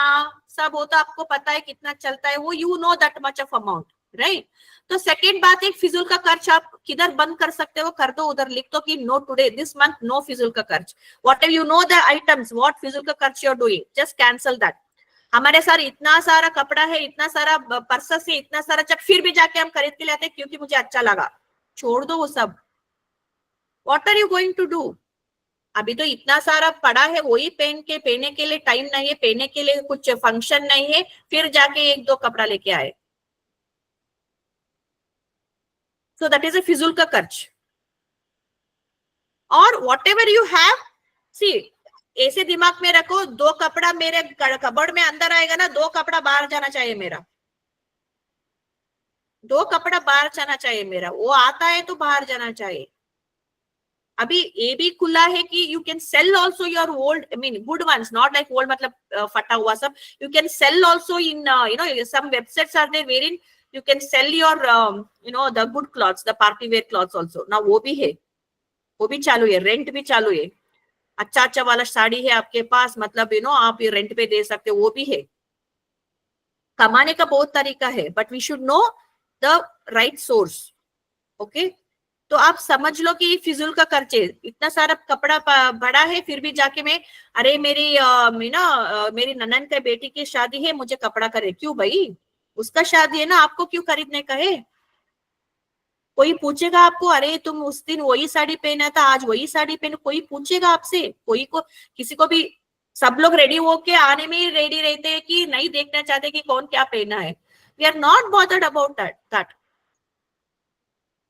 सब वो तो आपको पता है कितना चलता है, वो you know that much of amount, right. तो सेकेंड बात, एक फिजूल का खर्च आप किधर बंद कर सकते हो, कर दो, उधर लिख दो कि no today this month no फिजूल का खर्च। Whatever you know the items what फिजूल का खर्च you are doing, just cancel that. हमारे साथ इतना सारा कपड़ा है, इतना सारा पर्स है, इतना सारा चट, फिर भी जाके हम खरीद के लाते क्योंकि मुझे अच्छा लगा, छोड़ दो वो सब। What are you going to do? अभी तो इतना सारा पड़ा है, वही पहनने के लिए टाइम नहीं है, पहनने के लिए कुछ फंक्शन नहीं है, फिर जाके एक दो कपड़ा लेके आए। सो दैट इज अ फिजूल का खर्च। और वॉट एवर यू हैव, सी ऐसे दिमाग में रखो, दो कपड़ा मेरे कबर्ड में अंदर आएगा ना, दो कपड़ा बाहर जाना चाहिए मेरा, दो कपड़ा बाहर जाना चाहिए मेरा, वो आता है तो बाहर जाना चाहिए। अभी ये भी खुला है कि you can sell also your old, I mean good ones, not like old मतलब फटा हुआ सब, you can sell also in you know some websites are there where in you can sell your you know the good clothes, the party wear clothes also ना, वो भी है, वो भी चालू है, रेंट भी चालू है। अच्छा अच्छा वाला साड़ी है आपके पास, मतलब यू नो आप ये रेंट पे दे सकते हो, वो भी है। कमाने का बहुत तरीका है, but we should know the right source, okay. तो आप समझ लो कि फिजूल का खर्च है, इतना सारा कपड़ा बड़ा है, फिर भी जाके मैं, अरे मेरी मेरी ननन के बेटी की शादी है, मुझे कपड़ा करे, क्यों भाई, उसका शादी है ना, आपको क्यों खरीदने का है? कोई पूछेगा आपको, अरे तुम उस दिन वही साड़ी पहना था, आज वही साड़ी पहनो, कोई पूछेगा आपसे? कोई को, किसी को भी, सब लोग रेडी होके आने में ही रेडी रहते हैं कि नहीं देखना चाहते कि कौन क्या पहना है। We are not bothered about that.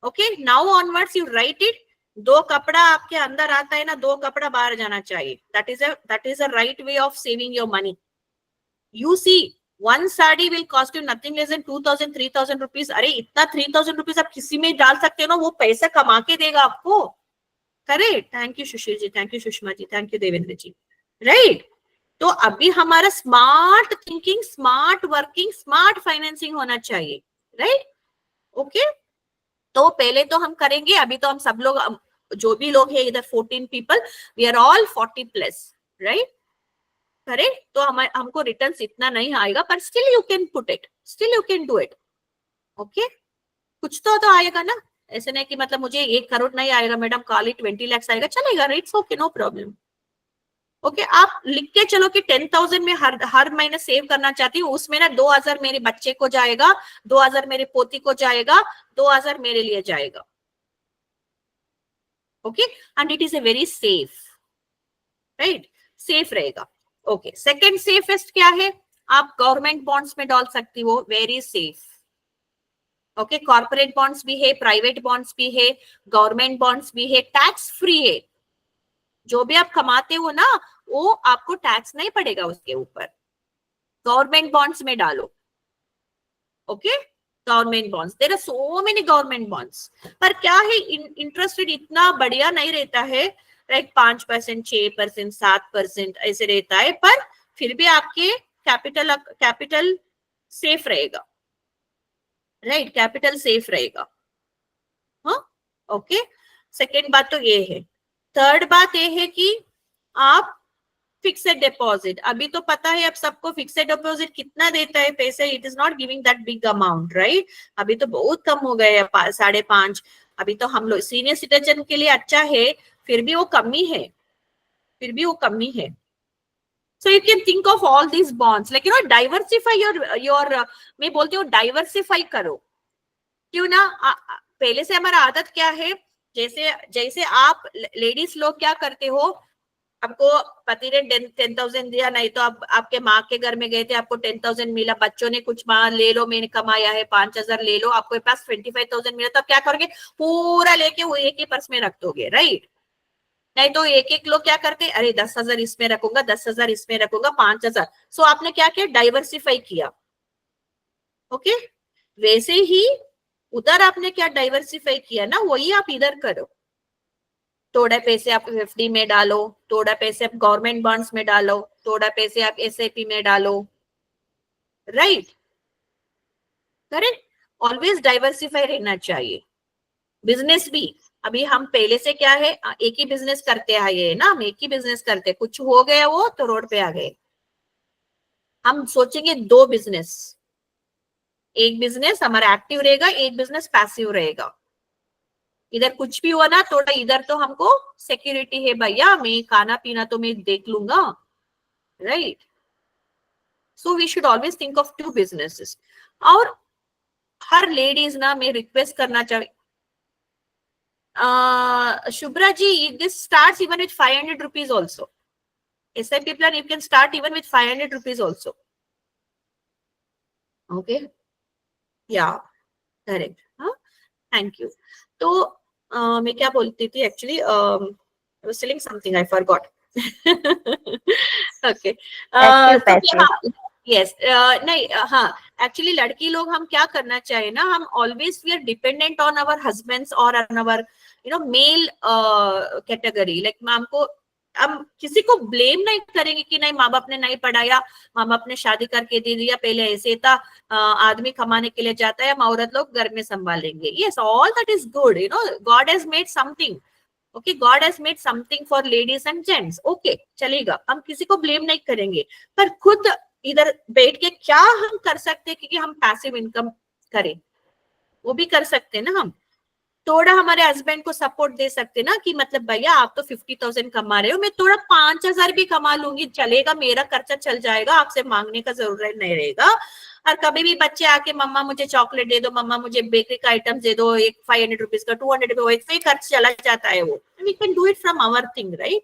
Okay, now onwards you write it, दो कपड़ा आपके अंदर आता है ना, दो कपड़ा बाहर जाना चाहिए, that is a right way of saving your money. You see, one sari will cost you nothing less than 2000 3000 rupees. अरे इतना 3000 रुपीज आप किसी में डाल सकते हो ना, वो पैसा कमा के देगा आपको। Correct, thank you Sushil ji, thank you Sushma ji, thank you Devendra ji, right. तो अभी हमारा smart thinking, smart working, smart financing होना चाहिए, राइट, ओके। तो पहले तो हम करेंगे, अभी तो हम सब लोग, जो भी लोग हैं इधर 14 people, we are all 40 plus, right, correct. तो हमको रिटर्न्स इतना नहीं आएगा, पर still you can put it, still you can do it, okay. कुछ तो आएगा ना, ऐसे नहीं कि मतलब मुझे 1 करोड़ नहीं आएगा मैडम, खाली 20 लाख आएगा, चलेगा, it's okay, no problem, okay. आप लिख के चलो कि 10,000 में हर महीने सेव करना चाहती हूँ, उसमें ना 2,000 मेरे बच्चे को जाएगा, 2,000 मेरे पोती को जाएगा, 2,000 मेरे लिए जाएगा, okay. And it is a very safe, right, safe रहेगा, ओके। सेकेंड सेफेस्ट क्या है, आप गवर्नमेंट बॉन्ड्स में डाल सकती हो, very safe, okay. Corporate bonds भी है, प्राइवेट बॉन्ड्स भी है, गवर्नमेंट बॉन्ड्स भी है, टैक्स फ्री है, जो भी आप कमाते हो ना वो आपको टैक्स नहीं पड़ेगा उसके ऊपर। गवर्नमेंट बॉन्ड्स में डालो, okay, government bonds, there are so many government bonds, पर क्या है, इंटरेस्ट रेट इतना बढ़िया नहीं रहता है, लाइक 5%, 6%, 7% ऐसे रहता है, पर फिर भी आपके कैपिटल सेफ रहेगा, राइट, कैपिटल सेफ रहेगा, हाँ, ओके। सेकेंड बात तो ये है। थर्ड बात ये है कि आप फिक्सेड डिपॉजिट, अभी तो पता है अब सबको फिक्सेड डिपॉजिट कितना देता है पैसे, it is not giving that big amount, right. अभी तो बहुत कम हो गए, 5.5, अभी तो हम लोग सीनियर सिटीजन के लिए अच्छा है, फिर भी वो कमी है, फिर भी वो कमी है। So you can think of all these bonds, like you no diversify your मैं बोलती हूँ डाइवर्सिफाई करो, क्यों ना, पहले से हमारा आदत क्या है, जैसे जैसे आप लेडीज लोग क्या करते हो, आपको पति ने 10,000 दिया, नहीं तो आप आपके माँ के घर में गए थे, आपको 10,000 मिला, बच्चों ने कुछ माँ ले लो मैंने कमाया है 5,000 ले लो, आपके पास 25,000 मिला, तो आप क्या करोगे, पूरा लेके वो एक ही पर्स में रख दोगे, राइट। नहीं तो एक एक लोग क्या करते, अरे 10,000 इसमें रखूंगा, 10,000 इसमें रखूंगा, 5,000। सो आपने क्या किया, डाइवर्सिफाई किया, ओके। वैसे ही उधर आपने क्या डाइवर्सिफाई किया ना, वही आप इधर करो, थोड़ा पैसे आप एफडी में डालो, थोड़ा पैसे आप गवर्नमेंट बॉन्ड्स में डालो, थोड़ा पैसे आप एसआईपी में डालो, राइट, करेक्ट। ऑलवेज डाइवर्सिफाई रहना चाहिए, बिजनेस भी अभी हम पहले से क्या है, एक ही बिजनेस करते आए हैं ना, हम एक ही बिजनेस करते, कुछ हो गया वो तो रोड पे आ गए। हम सोचेंगे 2 बिजनेस, एक बिजनेस हमारा एक्टिव रहेगा, एक बिजनेस पैसिव रहेगा। इधर कुछ भी हुआ ना, थोड़ा इधर तो हमको सिक्योरिटी है भैया, मैं खाना पीना तो मैं देख लूंगा, right. So we should always think of 2 businesses. और हर लेडीज ना, मैं रिक्वेस्ट करना चाह, Shubhra ji, this starts even with 500 rupees also. SIP plan you can start even with 500 rupees also. Okay, yeah, correct. हाँ, thank you. तो मैं क्या बोलती थी actually, I was telling something, I forgot. Okay. Active passive. Yes, नहीं, हाँ, actually लड़की लोग हम क्या करना चाहिए ना, हम always we are dependent on our husbands और on our male category. Like हमको, हम किसी को ब्लेम नहीं करेंगे कि नहीं माँ बाप ने नहीं पढ़ाया, माँ बाप ने शादी करके दे दिया, पहले ऐसे था, आदमी कमाने के लिए जाता है, हम औरत लोग घर में संभालेंगे। Yes, all that is good, God has made something, okay, God has made something for ladies and gents, okay, चलेगा, हम किसी को ब्लेम नहीं करेंगे। पर खुद इधर बैठ के क्या हम कर सकते हैं कि हम पैसिव इनकम करें, वो भी कर सकते हैं ना। हम थोड़ा हमारे हस्बैंड को सपोर्ट दे सकते ना, कि मतलब भैया आप तो 50,000 कमा रहे हो, मैं थोड़ा 5,000 भी कमा लूंगी, चलेगा, मेरा खर्चा चल जाएगा, आपसे मांगने का जरूरत नहीं रहेगा। और कभी भी बच्चे आके मम्मा मुझे चॉकलेट दे दो, मम्मा मुझे बेकरी का आइटम दे दो, एक 500 रुपीज का, 200 रुपीज, वैसे ही खर्च चला जाता है वो। We can do it from our thing, right.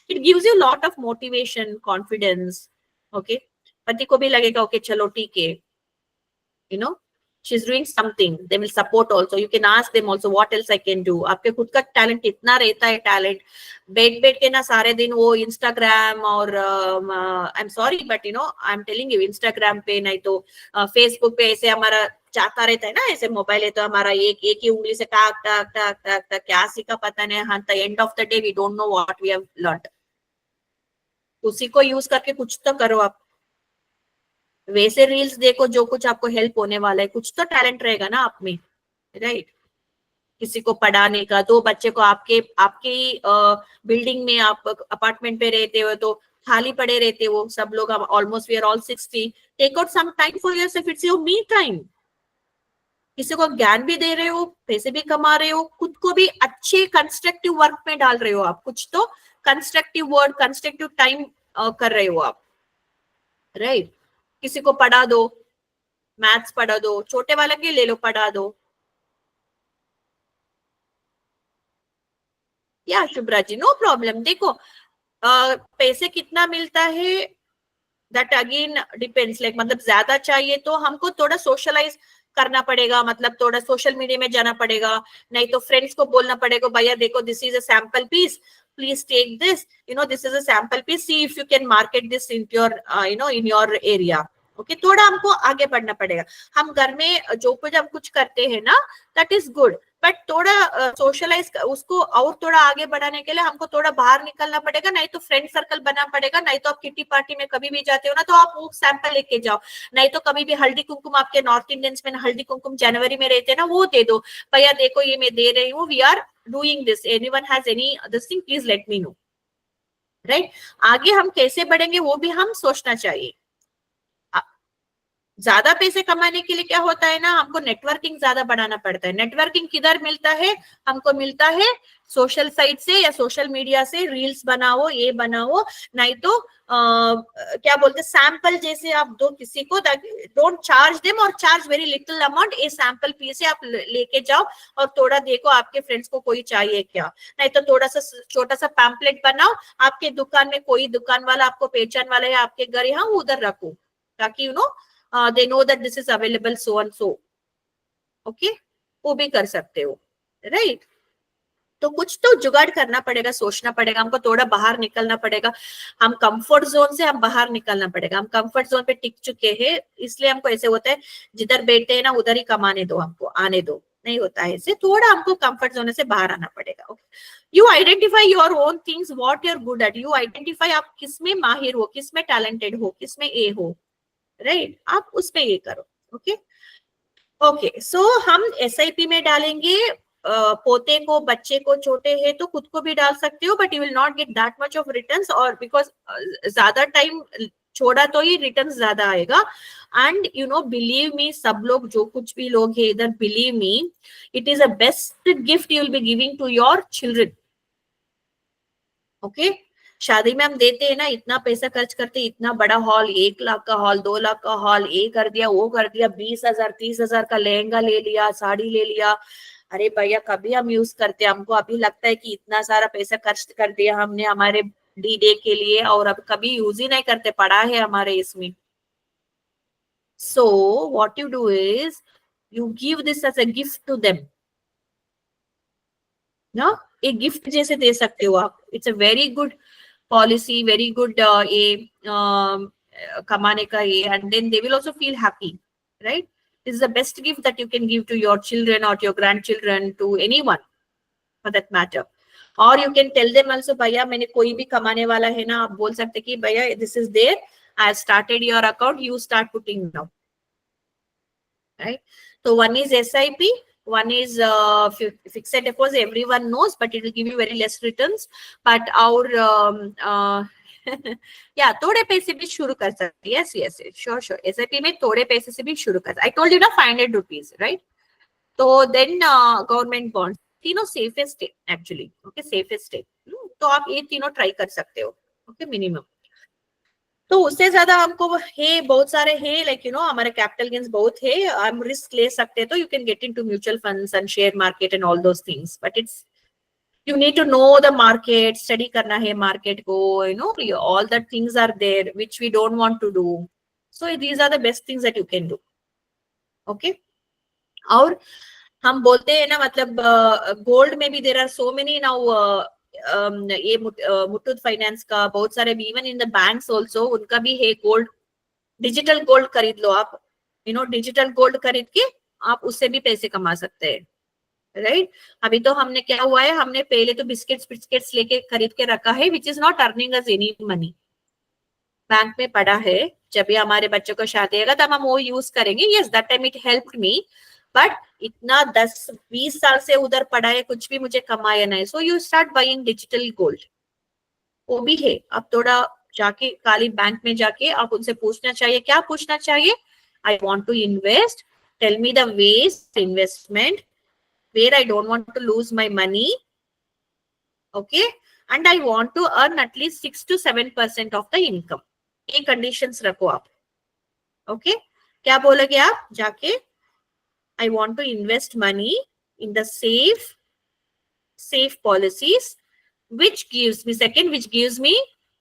It gives you lot of motivation, confidence, okay. पति को भी लगेगा ओके चलो ठीक है, she's doing something, they will support also. You can ask them also what else I can do. आपके खुद का टैलेंट इतना रहता है, टैलेंट बैठ के ना सारे दिन वो इंस्टाग्राम और I am sorry but I am telling you, Instagram पे नहीं तो फेसबुक पे ऐसे हमारा चाहता रहता है ना, ऐसे मोबाइल है तो हमारा एक ही उंगली से टाक टाक टाक टाक टाक क्या सीखा पता नहीं, हाँ, the end of the day we don't know what we have learned. उसी को यूज करके कुछ तो करो आप, वैसे रील्स देखो जो कुछ आपको हेल्प होने वाला है, कुछ तो टैलेंट रहेगा ना आप में, राइट। किसी को पढ़ाने का, 2 बच्चे को आपके बिल्डिंग में, आप अपार्टमेंट पे रहते हो तो खाली पड़े रहते हो सब लोग, almost we are all 60, take out some time for yourself, it's your me time. किसी को ज्ञान भी दे रहे हो, पैसे भी कमा रहे हो, खुद को भी अच्छे कंस्ट्रक्टिव वर्क में डाल रहे हो आप, कुछ तो कंस्ट्रक्टिव वर्क, कंस्ट्रक्टिव टाइम कर रहे हो आप, राइट। किसी को पढ़ा दो, मैथ्स पढ़ा दो, छोटे वाले के ले लो पढ़ा दो। या शुभ्रा जी, नो प्रॉब्लम। देखो पैसे कितना मिलता है दैट अगेन डिपेंड्स, लाइक मतलब ज्यादा चाहिए तो हमको थोड़ा सोशलाइज करना पड़ेगा, मतलब थोड़ा सोशल मीडिया में जाना पड़ेगा, नहीं तो फ्रेंड्स को बोलना पड़ेगा भैया देखो this is a sample piece, please take this, this is a sample piece, see if you can market this in your in your area, okay. थोड़ा हमको आगे बढ़ना पड़ेगा। हम घर में जो कुछ हम कुछ करते हैं ना, दैट इज गुड, बट थोड़ा सोशलाइज उसको और थोड़ा आगे बढ़ाने के लिए हमको थोड़ा बाहर निकलना पड़ेगा, नहीं तो फ्रेंड सर्कल बनना पड़ेगा, नहीं तो आप किटी पार्टी में कभी भी जाते हो ना तो आप वो सैंपल लेके जाओ, नहीं तो कभी भी हल्दी कुमकुम, आपके नॉर्थ इंडियंस में हल्दी कुमकुम जनवरी में रहते हैं ना, वो दे दो, भैया देखो ये मैं दे रही हूँ, we are doing this, anyone has any this thing please let me know, right. आगे हम कैसे बढ़ेंगे वो भी हम सोचना चाहिए। ज्यादा पैसे कमाने के लिए क्या होता है ना, हमको नेटवर्किंग ज्यादा बढ़ाना पड़ता है। नेटवर्किंग किधर मिलता है, हमको मिलता है सोशल साइट से या सोशल मीडिया से, रील्स बनाओ, ये बनाओ, नहीं तो क्या बोलते सैंपल जैसे आप दो किसी को, डोंट चार्ज देम और चार्ज वेरी लिटिल अमाउंट, ये सैंपल पीस आप लेके जाओ और थोड़ा देखो आपके फ्रेंड्स को कोई चाहिए क्या, नहीं तो थोड़ा सा छोटा सा पैम्पलेट बनाओ, आपके दुकान में कोई दुकान वाला आपको पहचान वाला है आपके घर, यहाँ उधर रखो, ताकि they know that this is available so and so, okay, वो भी कर सकते हो, right। तो कुछ तो जुगाड़ करना पड़ेगा, सोचना पड़ेगा, हमको थोड़ा बाहर निकलना पड़ेगा, हम कंफर्ट जोन से हम बाहर निकलना पड़ेगा। हम कंफर्ट जोन पे टिक चुके हैं, इसलिए हमको ऐसे होता है जिधर बैठे हैं ना उधर ही कमाने दो, हमको आने दो, नहीं होता है ऐसे, थोड़ा हमको कंफर्ट जोन से बाहर आना पड़ेगा, okay. You identify your own things, what you are good at, you identify आप किसमें माहिर हो, किसमें टैलेंटेड हो, किसमें ए हो, राइट, आप उसमें ये करो, ओके। ओके, सो हम SIP में डालेंगे पोते को बच्चे को छोटे है तो खुद को भी डाल सकते हो, but you will not get that much of returns, और बिकॉज ज्यादा टाइम छोड़ा तो ही रिटर्न ज्यादा आएगा. And you know, believe me, सब लोग जो कुछ भी लोग है इधर, believe me, it is a best gift you will be giving to your children. Okay, शादी में हम देते हैं ना, इतना पैसा खर्च करते, इतना बड़ा हॉल, 1 लाख का हॉल, 2 लाख का हॉल, ये कर दिया वो कर दिया, 20,000 30,000 का लहंगा ले लिया, साड़ी ले लिया. अरे भैया, कभी हम यूज करते, हमको अभी लगता है कि इतना सारा पैसा खर्च कर दिया हमने हमारे डी डे के लिए, और अब कभी यूज ही नहीं करते, पड़ा है हमारे इसमें. So what you do is you give this as a gift to them ना, एक गिफ्ट जैसे दे सकते हो आप. It's a very good policy, very good ये कमाने का ये, and then they will also feel happy, right? This is the best gift that you can give to your children or to your grandchildren, to anyone for that matter. Or you can tell them also, भैया मैंने कोई भी कमाने वाला है ना, आप बोल सकते कि भैया this is there, I have started your account, you start putting now, right? So one is SIP, one is fixed deposit, everyone knows, but it will give you very less returns. But our या थोड़े पैसे भी शुरू कर सकते. Yes yes sure sure, SIP में थोड़े पैसे से भी शुरू कर. आई टोल्ड यू ना 500 रुपीज, राइट? तो देन गवर्नमेंट बॉन्ड, तीनों सेफेस्ट है एक्चुअली. ओके, सेफेस्ट है. तो आप ये तीनों ट्राई कर सकते हो. Okay, minimum. तो उससे ज्यादा हमको है, बहुत सारे है, लाइक यू नो, हमारे कैपिटल गेन्स बहुत है, हम रिस्क ले सकते हैं. तो you can get into mutual funds and share market and all those things, but it's you need to know the market, study karna hai market ko, you know, all that things are there which we don't want to do. So these are the best things that you can do. Okay, और हम बोलते हैं ना, मतलब gold में भी there are so many now, ये Muthoot finance का बहुत सारे, even in the banks also उनका भी है गोल्ड. डिजिटल गोल्ड खरीद लो आप, यू नो, डिजिटल गोल्ड खरीद के आप उससे भी पैसे कमा सकते हैं, राइट? अभी तो हमने क्या हुआ है, हमने पहले तो बिस्किट्स लेके खरीद के रखा है, which is not earning us any money. Bank में पड़ा है, जब भी हमारे बच्चों को शादी होगा तब हम वो यूज करेंगे. Yes, that time it helped me, but इतना 10-20 साल से उधर पड़ा है, कुछ भी मुझे कमाया नहीं. So you start buying digital gold, वो भी है. अब थोड़ा जाके काली बैंक में जाके आप उनसे पूछना चाहिए. क्या पूछना चाहिए? I want to invest, tell me the ways investment where I don't want to lose my money, okay, and I want to earn at least 6 to 7% of the income. ये conditions रखो आप. Okay, क्या बोलोगे आप जाके? I want to invest money in the safe policies which gives me, second, which gives me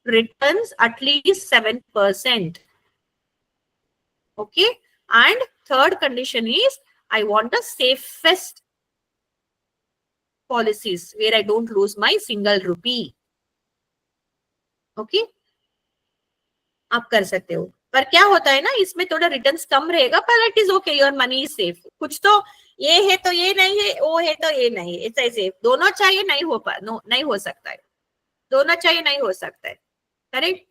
returns at least 7%. Okay, and third condition is I want the safest policies where I don't lose my single rupee. Okay, आप कर सकते हो. पर क्या होता है ना, इसमें थोड़ा रिटर्न्स कम रहेगा, पर it is okay, your money is safe. कुछ तो ये है तो ये नहीं है, वो है तो ये नहीं है, इट्स सेफ. दोनों चाहिए, नहीं हो नहीं हो सकता है. दोनों चाहिए, नहीं हो सकता है, करेक्ट?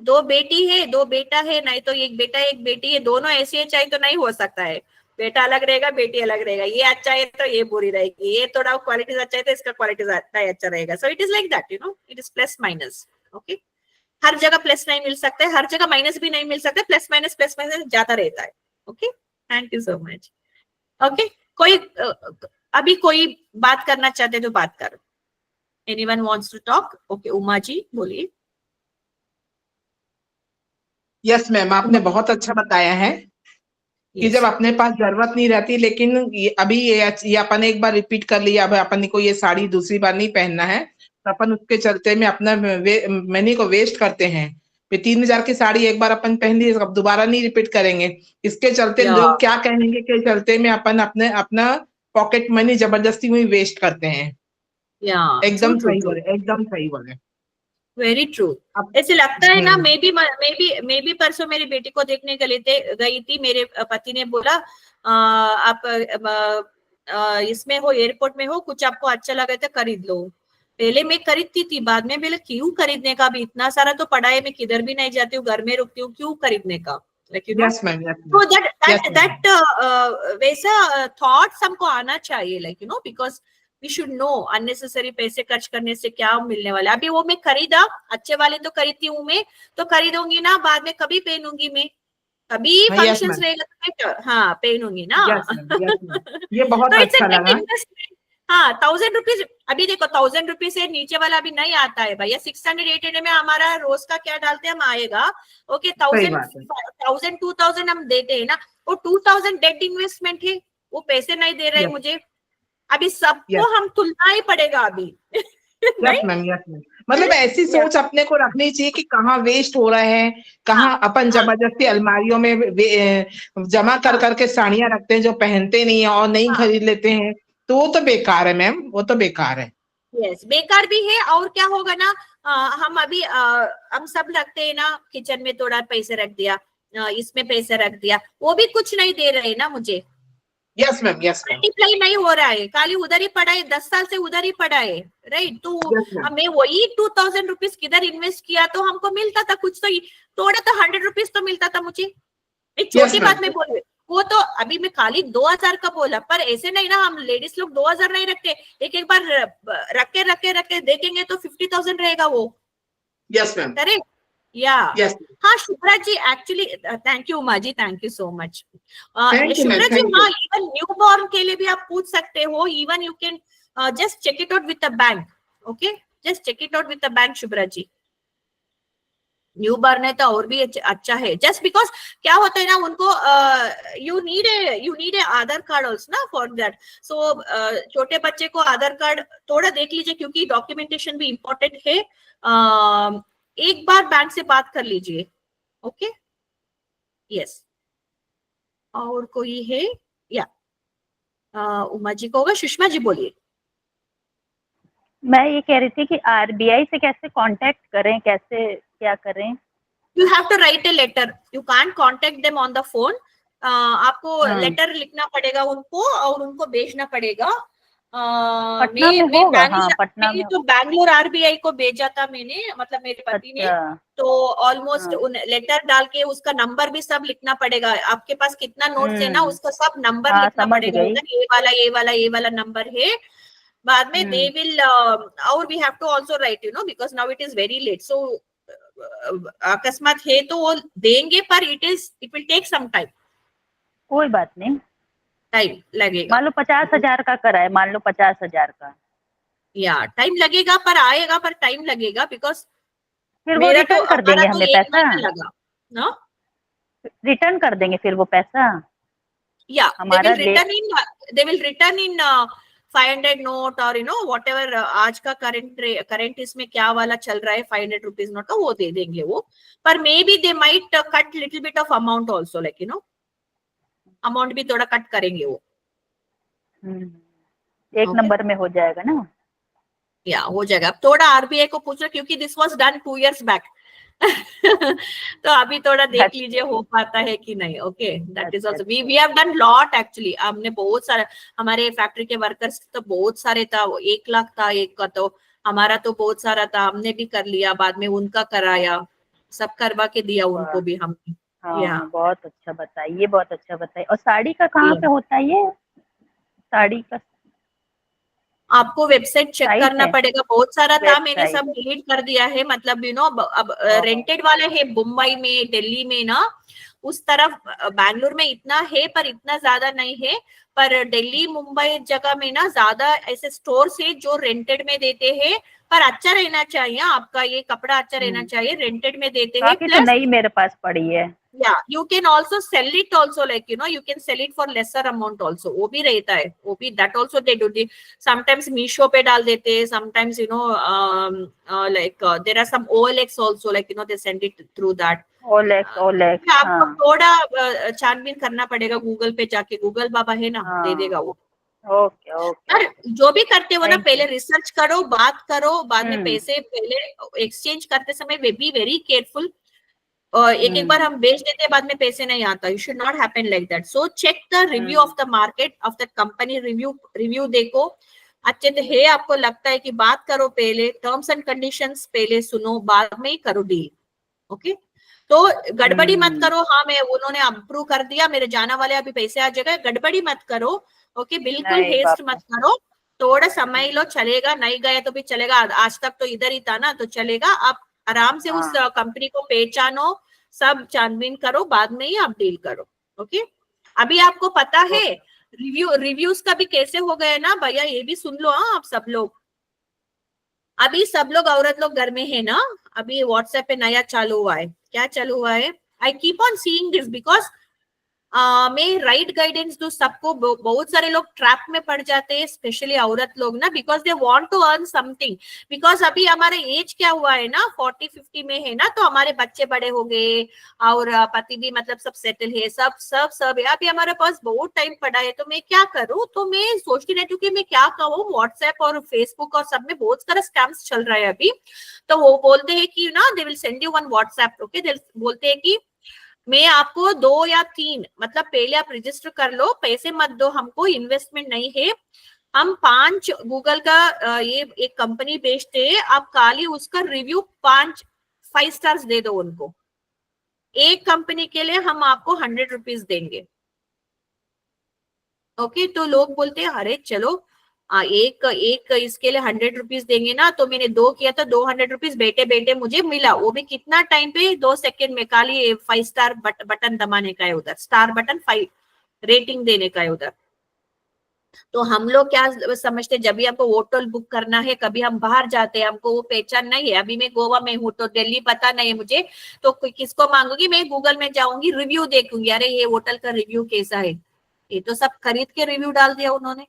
2 बेटी है, 2 बेटा है, नहीं तो एक बेटा एक बेटी है, दोनों ऐसे चाहिए तो नहीं हो सकता है. बेटा अलग रहेगा, बेटी अलग रहेगा. ये अच्छा है तो ये बुरी रहेगी, ये थोड़ा क्वालिटीज अच्छा है तो इसका क्वालिटीज अच्छा रहेगा. So it is like that, you know, it is plus minus. Okay, हर जगह प्लस नहीं मिल सकता है, हर जगह माइनस भी नहीं मिल सकता. प्लस माइनस जाता रहता है. Okay, thank you so much. Okay, कोई अभी कोई बात करना चाहते तो बात करो. Anyone wants to talk? Okay, Uma ji बोलिए. यस मैम, आपने बहुत अच्छा बताया है कि जब अपने पास जरूरत नहीं रहती, लेकिन अभी ये अपन एक बार रिपीट कर लिया, अब अपन को ये साड़ी दूसरी बार नहीं पहनना है, तो अपन उसके चलते में अपना मनी को वेस्ट करते हैं. 3000 की साड़ी एक बार अपन पहन ली, अब दोबारा नहीं रिपीट करेंगे. इसके चलते लोग क्या कहेंगे के चलते में अपन अपना पॉकेट मनी जबरदस्ती में वेस्ट करते हैं. एकदम सही बोले, एकदम सही बोले. Very true. ऐसे लगता है ना, मे बी परसों मेरी बेटी को देखने के लिए गई थी, मेरे पति ने बोला आप इसमें हो, एयरपोर्ट में हो, कुछ आपको अच्छा लगा तो खरीद लो. पहले मैं खरीदती थी, बाद में बोले क्यों खरीदने का, अभी इतना सारा तो पड़ा है, मैं किधर भी नहीं जाती हूँ, घर में रुकती हूँ, क्यों खरीदने का. like you know. Yes, ma'am. Yes, So ma'am. Yes, ma'am. वैसा thoughts हमको आना चाहिए, like you know, because we should know unnecessary पैसे खर्च करने से क्या मिलने वाला है। अभी वो मैं खरीदा, अच्छे वाले तो खरीदती हूँ मैं, तो खरीदूंगी ना, बाद में कभी पहनूंगी मैं, कभी हाँ, yes, फंक्शंस ma'am. रहेगा तो मैं हाँ पहनूंगी ना। Yes, ma'am. Yes, ma'am. ये बहुत तो इट्स अच्छा अ लगा। इन्वेस्टमेंट। हाँ 1000 रुपीज, अभी देखो 1000 रुपीज से नीचे वाला अभी नहीं आता है भैया। 600 800 में हमारा रोज का क्या डालते हैं हम आएगा। ओके, सही 1000 बात है। 1000 2000 हम देते हैं ना, वो 2000 डेट इन्वेस्टमेंट है, वो पैसे नहीं दे रहे Yes. मुझे। अभी सबको Yes. हम तुलना ही पड़ेगा अभी। यस नहीं मैम, यस मैम। मतलब ऐसी सोच अपने को रखनी चाहिए कि कहाँ वेस्ट हो रहा है, कहाँ अपन जबरदस्ती अलमारियों में जमा कर करके साड़ियां रखते हैं जो पहनते नहीं है और नहीं खरीद लेते हैं, तो वो तो बेकार है मैम, वो तो बेकार है। यस, बेकार भी है। और क्या होगा ना, हम अभी हम सब रखते हैं ना, किचन में थोड़ा पैसे रख दिया, इसमें पैसे रख दिया, वो भी कुछ नहीं दे रहे ना मुझे। Yes ma'am, yes ma'am. Multiply नहीं हो रहा है, खाली उधर ही पड़ा है, 10 साल से उधर ही पड़ा है, राइट। तो मैं वही 2000 रुपीज किधर इन्वेस्ट किया तो हमको मिलता था कुछ, तो थोड़ा तो 100 रुपीज तो मिलता था मुझे। एक छोटी बात में बोल रही, वो तो अभी मैं खाली 2000 का बोला, पर ऐसे नहीं ना, हम लेडीज लोग 2000 नहीं रखते, एक बार रख के देखेंगे तो 50,000 रहेगा वो। यस मैम, करेक्ट या यस। हाँ Shubhra ji, actually thank you Uma ji, thank you so much. Thank you, Shubhra ma'am, ji, thank you. हाँ इवन न्यू बॉर्न के लिए भी आप पूछ सकते हो, even you can just check it out with the bank. Okay, just check it out with the bank Shubhra ji. Newborn है तो और भी अच्छा है, जस्ट बिकॉज क्या होता है ना, उनको you need a Aadhaar card also ना फॉर दैट। सो छोटे बच्चे को आधार कार्ड थोड़ा देख लीजिए, क्योंकि डॉक्यूमेंटेशन भी इम्पोर्टेंट है। एक बार बैंक से बात कर लीजिए। Okay, yes. और कोई है या उमा जी को होगा? सुषमा जी बोलिए। मैं ये कह रही थी कि आरबीआई से कैसे कांटेक्ट करें, कैसे क्या करें? You have to write a letter, you can't contact them on the phone. आपको लेटर लिखना पड़ेगा उनको और उनको भेजना पड़ेगा। पटना में होगा? हाँ, पटना में तो बैंगलोर आरबीआई को भेजा था मैंने, मतलब मेरे पति ने। तो ऑलमोस्ट लेटर डाल के उसका नंबर भी सब लिखना पड़ेगा। आपके पास कितना नोट्स है ना, उसका सब नंबर लिखना पड़ेगा, ये वाला नंबर है। बाद में दे विल और we have to also right, you know, because now it is very late. So अकस्मात है तो वो देंगे, पर it will take some time. कोई बात नहीं, टाइम लगेगा। मान लो 50,000 का करा है, मान लो 50,000 का, या टाइम लगेगा, पर आएगा, पर टाइम लगेगा, बिकॉज फिर वो रिटर्न कर देंगे हमें पैसा लगा ना, रिटर्न कर देंगे फिर वो पैसा। या हमारा they will return in 500 note, और यू नो वॉट एवर आज का करंट इसमें क्या वाला चल रहा है, 500 रुपीज नोट का वो दे देंगे वो। पर may be they might cut little bit of amount also, like you no, amount भी थोड़ा कट करेंगे वो। एक नंबर में हो जाएगा ना? या हो जाएगा। अब थोड़ा आरबीआई को पूछना, क्योंकि this was done 2 years back. तो अभी थोड़ा देख लीजिए हो पाता है कि नहीं। Okay, that is also we have done lot actually. हमने बहुत सारा, हमारे फैक्ट्री के वर्कर्स तो बहुत सारे था, 1 लाख था एक का, तो हमारा तो बहुत सारा था, हमने भी कर लिया, बाद में उनका कराया, सब करवा के दिया उनको भी हमने। हाँ, बहुत अच्छा बताइए, बहुत अच्छा बताइए। और साड़ी का कहाँ पे होता है ये? साड़ी का आपको वेबसाइट चेक करना पड़ेगा, बहुत सारा था, मैंने सब डिलीट कर दिया है। मतलब यू नो, अब रेंटेड वाले है मुंबई में, दिल्ली में ना, उस तरफ बैंगलोर में इतना है, पर इतना ज्यादा नहीं है। पर दिल्ली मुंबई जगह में ना ज्यादा ऐसे स्टोर है जो रेंटेड में देते हैं, पर अच्छा रहना चाहिए आपका, ये कपड़ा अच्छा रहना चाहिए, रेंटेड में देते हैं। तो नहीं मेरे पास पड़ी है। या you can also sell it also, like you know, you can sell it for lesser amount also, वो भी रहता है, वो भी that also they do. Sometimes Meesho पे डाल देते हैं, sometimes you know like there are some OLX also, like you know, they send it through that OLX। आपको थोड़ा छानबीन करना पड़ेगा, गूगल पे जाके, गूगल बाबा है ना, दे देगा वो। ओके। जो भी करते हो ना, पहले रिसर्च करो, बात करो, बाद में पैसे पहले एक्सचेंज करते समय बी वेरी केयरफुल। एक बार हम बेच देते हैं, बाद में पैसे नहीं आता। You should not happen like that. So check the review of the market of the company, review देखो अच्छे से है, आपको लगता है कि बात करो, पहले टर्म्स एंड कंडीशंस पहले सुनो, बाद में ही करो डील। ओके, तो गड़बड़ी मत करो। हाँ मैं उन्होंने अप्रूव कर दिया, मेरे जाना वाले अभी पैसे आ जाएगा, गड़बड़ी मत करो। ओके, बिल्कुल नहीं हेस्ट बाबा। मत करो, थोड़ा समय लो, चलेगा, नहीं गए तो भी चलेगा, आज तक तो इधर ही था ना, तो चलेगा। आप आराम से उस कंपनी को पहचानो, सब छानबीन करो, बाद में ही आप डील करो। ओके, अभी आपको पता है रिव्यूज का भी कैसे हो गए ना भैया, ये भी सुन लो। हाँ, आप सब लोग अभी सब लोग औरत लोग घर में है ना, अभी व्हाट्सएप पे नया चालू हुआ है। क्या चालू हुआ है? I keep on seeing this because मैं राइट गाइडेंस दो सबको। बहुत सारे लोग ट्रैप में पड़ जाते हैं, स्पेशली औरत लोग ना, because they want to earn something. Because अभी हमारा एज क्या हुआ है ना, 40-50 में है ना, तो हमारे बच्चे बड़े हो गए और पति भी मतलब सब सेटल है, सब है। अभी हमारे पास बहुत टाइम पड़ा है, तो मैं क्या करूँ? तो मैं सोचती रहती हूँ कि मैं क्या कहूँ। व्हाट्सएप और फेसबुक और सब में बहुत सारा स्कैम्स चल रहा है अभी। तो वो बोलते हैं कि ना, they will send you one WhatsApp. Okay, they बोलते हैं कि मैं आपको 2 या 3 मतलब पहले आप रजिस्टर कर लो, पैसे मत दो हमको, इन्वेस्टमेंट नहीं है। हम 5 गूगल का ये एक कंपनी बेचते हैं, आप खाली उसका रिव्यू 5 स्टार्स दे दो उनको। एक कंपनी के लिए हम आपको 100 रुपीज देंगे। ओके, तो लोग बोलते हैं अरे चलो एक इसके लिए 100 रुपीज देंगे ना, तो मैंने 2 किया तो 200 रुपीज बैठे बैठे मुझे मिला, वो भी कितना टाइम पे, 2 सेकेंड में। खाली 5 स्टार बटन दबाने का है उधर, स्टार बटन 5 रेटिंग देने का है उधर। तो हम लोग क्या समझते, जब भी हमको होटल बुक करना है, कभी हम बाहर जाते हैं, हमको वो पहचान नहीं है। अभी मैं गोवा में हूँ तो दिल्ली पता नहीं है मुझे, तो किसको मांगूंगी? मैं गूगल में जाऊंगी, रिव्यू देखूंगी, अरे ये होटल का रिव्यू कैसा है। ये तो सब खरीद के रिव्यू डाल दिया उन्होंने।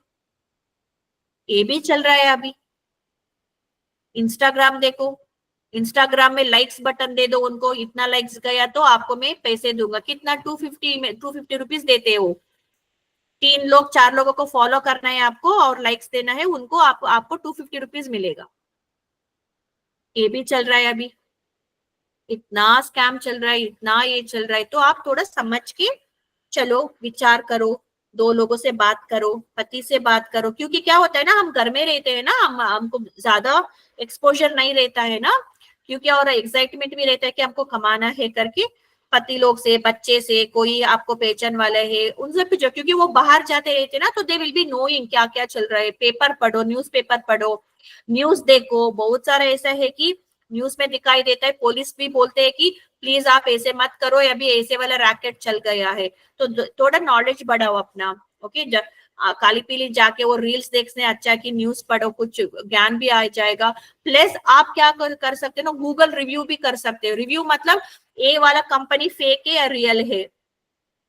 ये भी चल रहा है अभी। इंस्टाग्राम देखो, इंस्टाग्राम में लाइक्स बटन दे दो उनको, इतना लाइक्स गया तो आपको मैं पैसे दूंगा। कितना? 250 रुपीज देते हो। 3 लोग 4 लोगों को फॉलो करना है आपको और लाइक्स देना है उनको, आपको 250 रुपीज मिलेगा। ये भी चल रहा है अभी। इतना स्कैम चल रहा है, इतना ये चल रहा है। तो आप थोड़ा समझ के चलो, विचार करो, 2 लोगों से बात करो, पति से बात करो। क्योंकि क्या होता है ना, हम घर में रहते हैं ना, हमको ज्यादा एक्सपोजर नहीं रहता है ना, क्योंकि और एक्साइटमेंट भी रहता है कि हमको कमाना है करके। पति लोग से, बच्चे से, कोई आपको पहचान वाला है उनसे भी जो, क्योंकि वो बाहर जाते रहते ना, तो दे विल बी नोइंग क्या क्या चल रहा है। पेपर पढ़ो, न्यूज़पेपर पढ़ो, न्यूज देखो। बहुत सारा ऐसा है कि न्यूज में दिखाई देता है, पुलिस भी बोलते हैं कि प्लीज आप ऐसे मत करो, अभी ऐसे वाला रैकेट चल गया है। तो थोड़ा नॉलेज बढ़ाओ अपना। ओके, काली पीली जाके वो रील्स देखने अच्छा कि न्यूज पढ़ो, कुछ ज्ञान भी आ जाएगा। प्लस आप क्या कर सकते हो ना, गूगल रिव्यू भी कर सकते हो। रिव्यू मतलब ये वाला कंपनी फेक है या रियल है,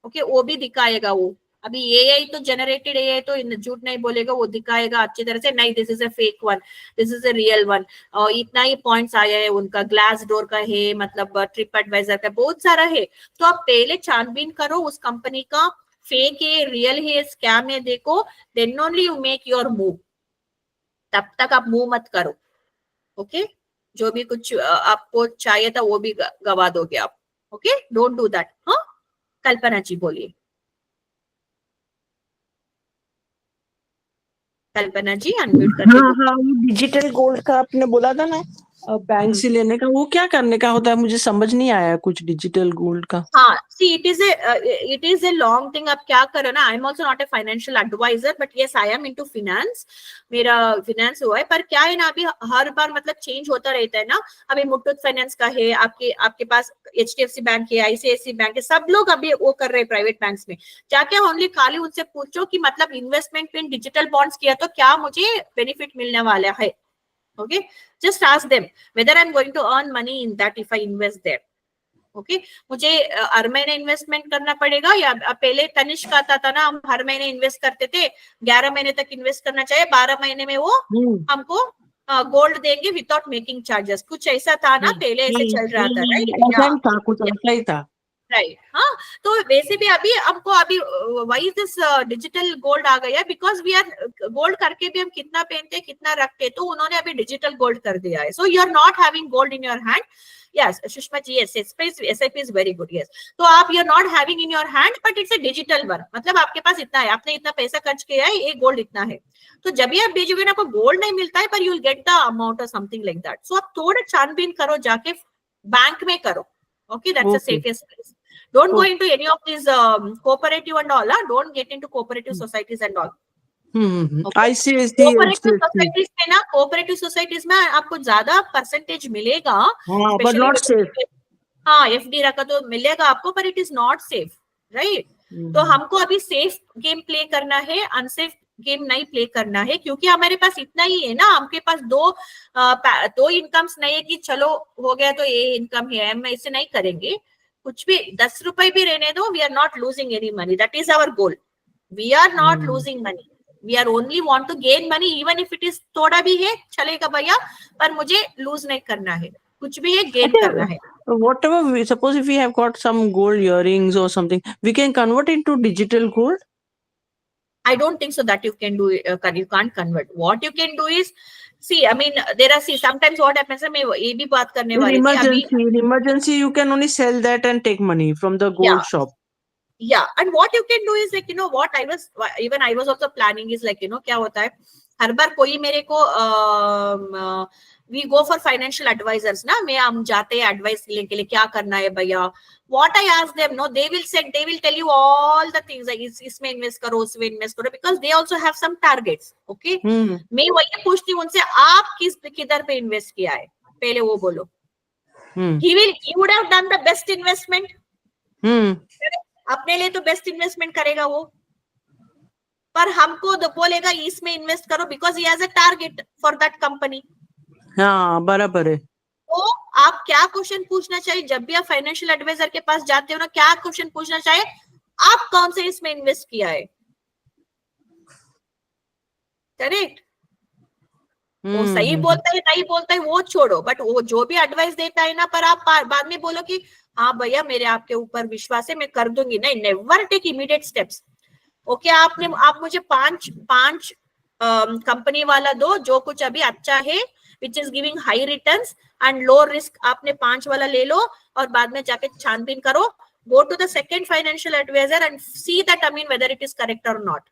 ओके, वो भी दिखाएगा वो। अभी एआई तो जनरेटेड एआई तो झूठ नहीं बोलेगा, वो दिखाएगा अच्छी तरह से, नहीं this is a fake one, this is a real one. और इतना ही पॉइंट्स आया है उनका, ग्लास डोर का है, मतलब ट्रिप एडवाइजर का, बहुत सारा है। तो आप पहले छानबीन करो उस कंपनी का, फेक है, रियल है, स्कैम है, देखो, then only you make your move. तब तक आप मूव मत करो। ओके, जो भी कुछ आपको चाहिए था वो भी गवा दोगे आप। Okay, don't do that. हाँ, कल्पना जी बोलिए। कल्पना जी अनम्यूट करके हाँ हाँ, वो डिजिटल गोल्ड का आपने बोला था ना, बैंक से लेने का, वो क्या करने का होता है? मुझे समझ नहीं आया कुछ डिजिटल गोल्ड का। हाँ, see it is a long thing. आप क्या करो ना, I am also not a financial adviser, but yes I am into finance. मेरा फाइनेंस हुआ है, पर क्या है ना, अभी हर बार मतलब चेंज होता रहता है ना। अभी मुथूट फाइनेंस का है, आपके पास HDFC बैंक है, ICICI बैंक है, सब लोग अभी वो कर रहे हैं प्राइवेट बैंक्स में। जाके ओनली खाली उनसे पूछो कि मतलब इन्वेस्टमेंट इन डिजिटल बॉन्ड्स किया तो क्या मुझे बेनिफिट मिलने वाला है। Okay, just ask them whether I'm going to earn money in that if I invest there. Okay, मुझे हर महीने इन्वेस्टमेंट करना पड़ेगा, या पहले तनिष्क आता था ना, हम हर महीने इन्वेस्ट करते थे, 11 महीने तक इन्वेस्ट करना चाहिए, 12 महीने में वो हमको गोल्ड देंगे विदाउट मेकिंग चार्जेस, कुछ ऐसा था ना पहले, ऐसे चल रहा था, राइट? ऐसा ही था, कुछ ऐसा ही था, राइट। हाँ, तो वैसे भी अभी हमको अभी वाई दिस डिजिटल गोल्ड आ गया, बिकॉज वी आर गोल्ड करके भी हम कितना पहनते हैं, कितना रखते हैं, तो उन्होंने अभी डिजिटल गोल्ड कर दिया है। So you are not having gold in your hand. Yes Sushma ji, yes SIP is very good. Yes, तो आप you are not having in your hand, but it's a digital one, मतलब आपके पास इतना है, आपने इतना पैसा खर्च किया है, ये गोल्ड इतना है। तो जब भी आप भेजोगे ना, आपको गोल्ड नहीं मिलता है, पर you will get the amount और समथिंग लाइक दैट। सो आप थोड़ा छानबीन करो, जाके बैंक में करो। Okay, that's the Okay. safest place. Don't go Okay. into any of these cooperative and all. Don't get into cooperative societies and all. Okay. I see. Cooperative societies में ना, cooperative societies में आपको ज्यादा percentage मिलेगा, हाँ, but especially not safe. हाँ, FD रखा तो मिलेगा आपको, पर it is not safe, right? तो हमको अभी सेफ गेम प्ले करना है, अनसेफ गेम नहीं प्ले करना है, क्योंकि हमारे पास इतना ही है ना, हमके पास दो इनकम्स नहीं है कि चलो हो गया तो ये इनकम है, हम इसे नहीं करेंगे कुछ भी। 10 रुपए भी रहने दो, we are not losing any money, that is our goal. We are not losing money, we are only want to gain money, even if it is थोड़ा भी है चलेगा भैया, पर मुझे लूज नहीं करना है, कुछ भी है गेन करना है। Whatever we suppose, if we have got some gold earrings or something, we can convert into digital gold. I don't think so that you can do you can't convert. What you can do is, see, I mean, there are, see, sometimes what happens, मैं ये भी बात करने वाली थी अभी। In emergency, you can only sell that and take money from the gold shop. Yeah, and what you can do is like, you know what, I was also planning is like, you know, क्या होता है, हर बार कोई मेरे को we go for financial advisors ना, हम जाते हैं एडवाइस लेने के लिए, क्या करना है भैया। What I ask them, no, they will tell you all the things, like इसमें इन्वेस्ट करो, उसमें इन्वेस्ट करो, because they also have some targets, okay? मैं वही पूछती हूँ उनसे, आप किधर पे इन्वेस्ट किया है, पहले वो बोलो। You would have done the best investment. अपने लिए तो बेस्ट इन्वेस्टमेंट करेगा वो, पर हमको बोलेगा इसमें इन्वेस्ट करो, because he has a target for that company. हाँ, बराबर है। तो आप क्या क्वेश्चन पूछना चाहिए जब भी आप फाइनेंशियल एडवाइजर के पास जाते हो ना, क्या क्वेश्चन पूछना चाहिए, आप कौन से इसमें इन्वेस्ट किया है, करेक्ट? वो सही बोलता है नहीं बोलता है वो छोड़ो, बट वो जो भी एडवाइस देता है ना, पर आप बाद में बोलो कि हाँ भैया मेरे आपके ऊपर विश्वास है, मैं कर दूंगी, नहीं, never take immediate steps. Okay, आप मुझे पांच कंपनी वाला दो, जो कुछ अभी अच्छा है, which is giving high returns and low risk, आपने 5 वाला ले लो और बाद में जाके छानबीन करो, go to the second financial advisor and see that, I mean, whether it is correct और not.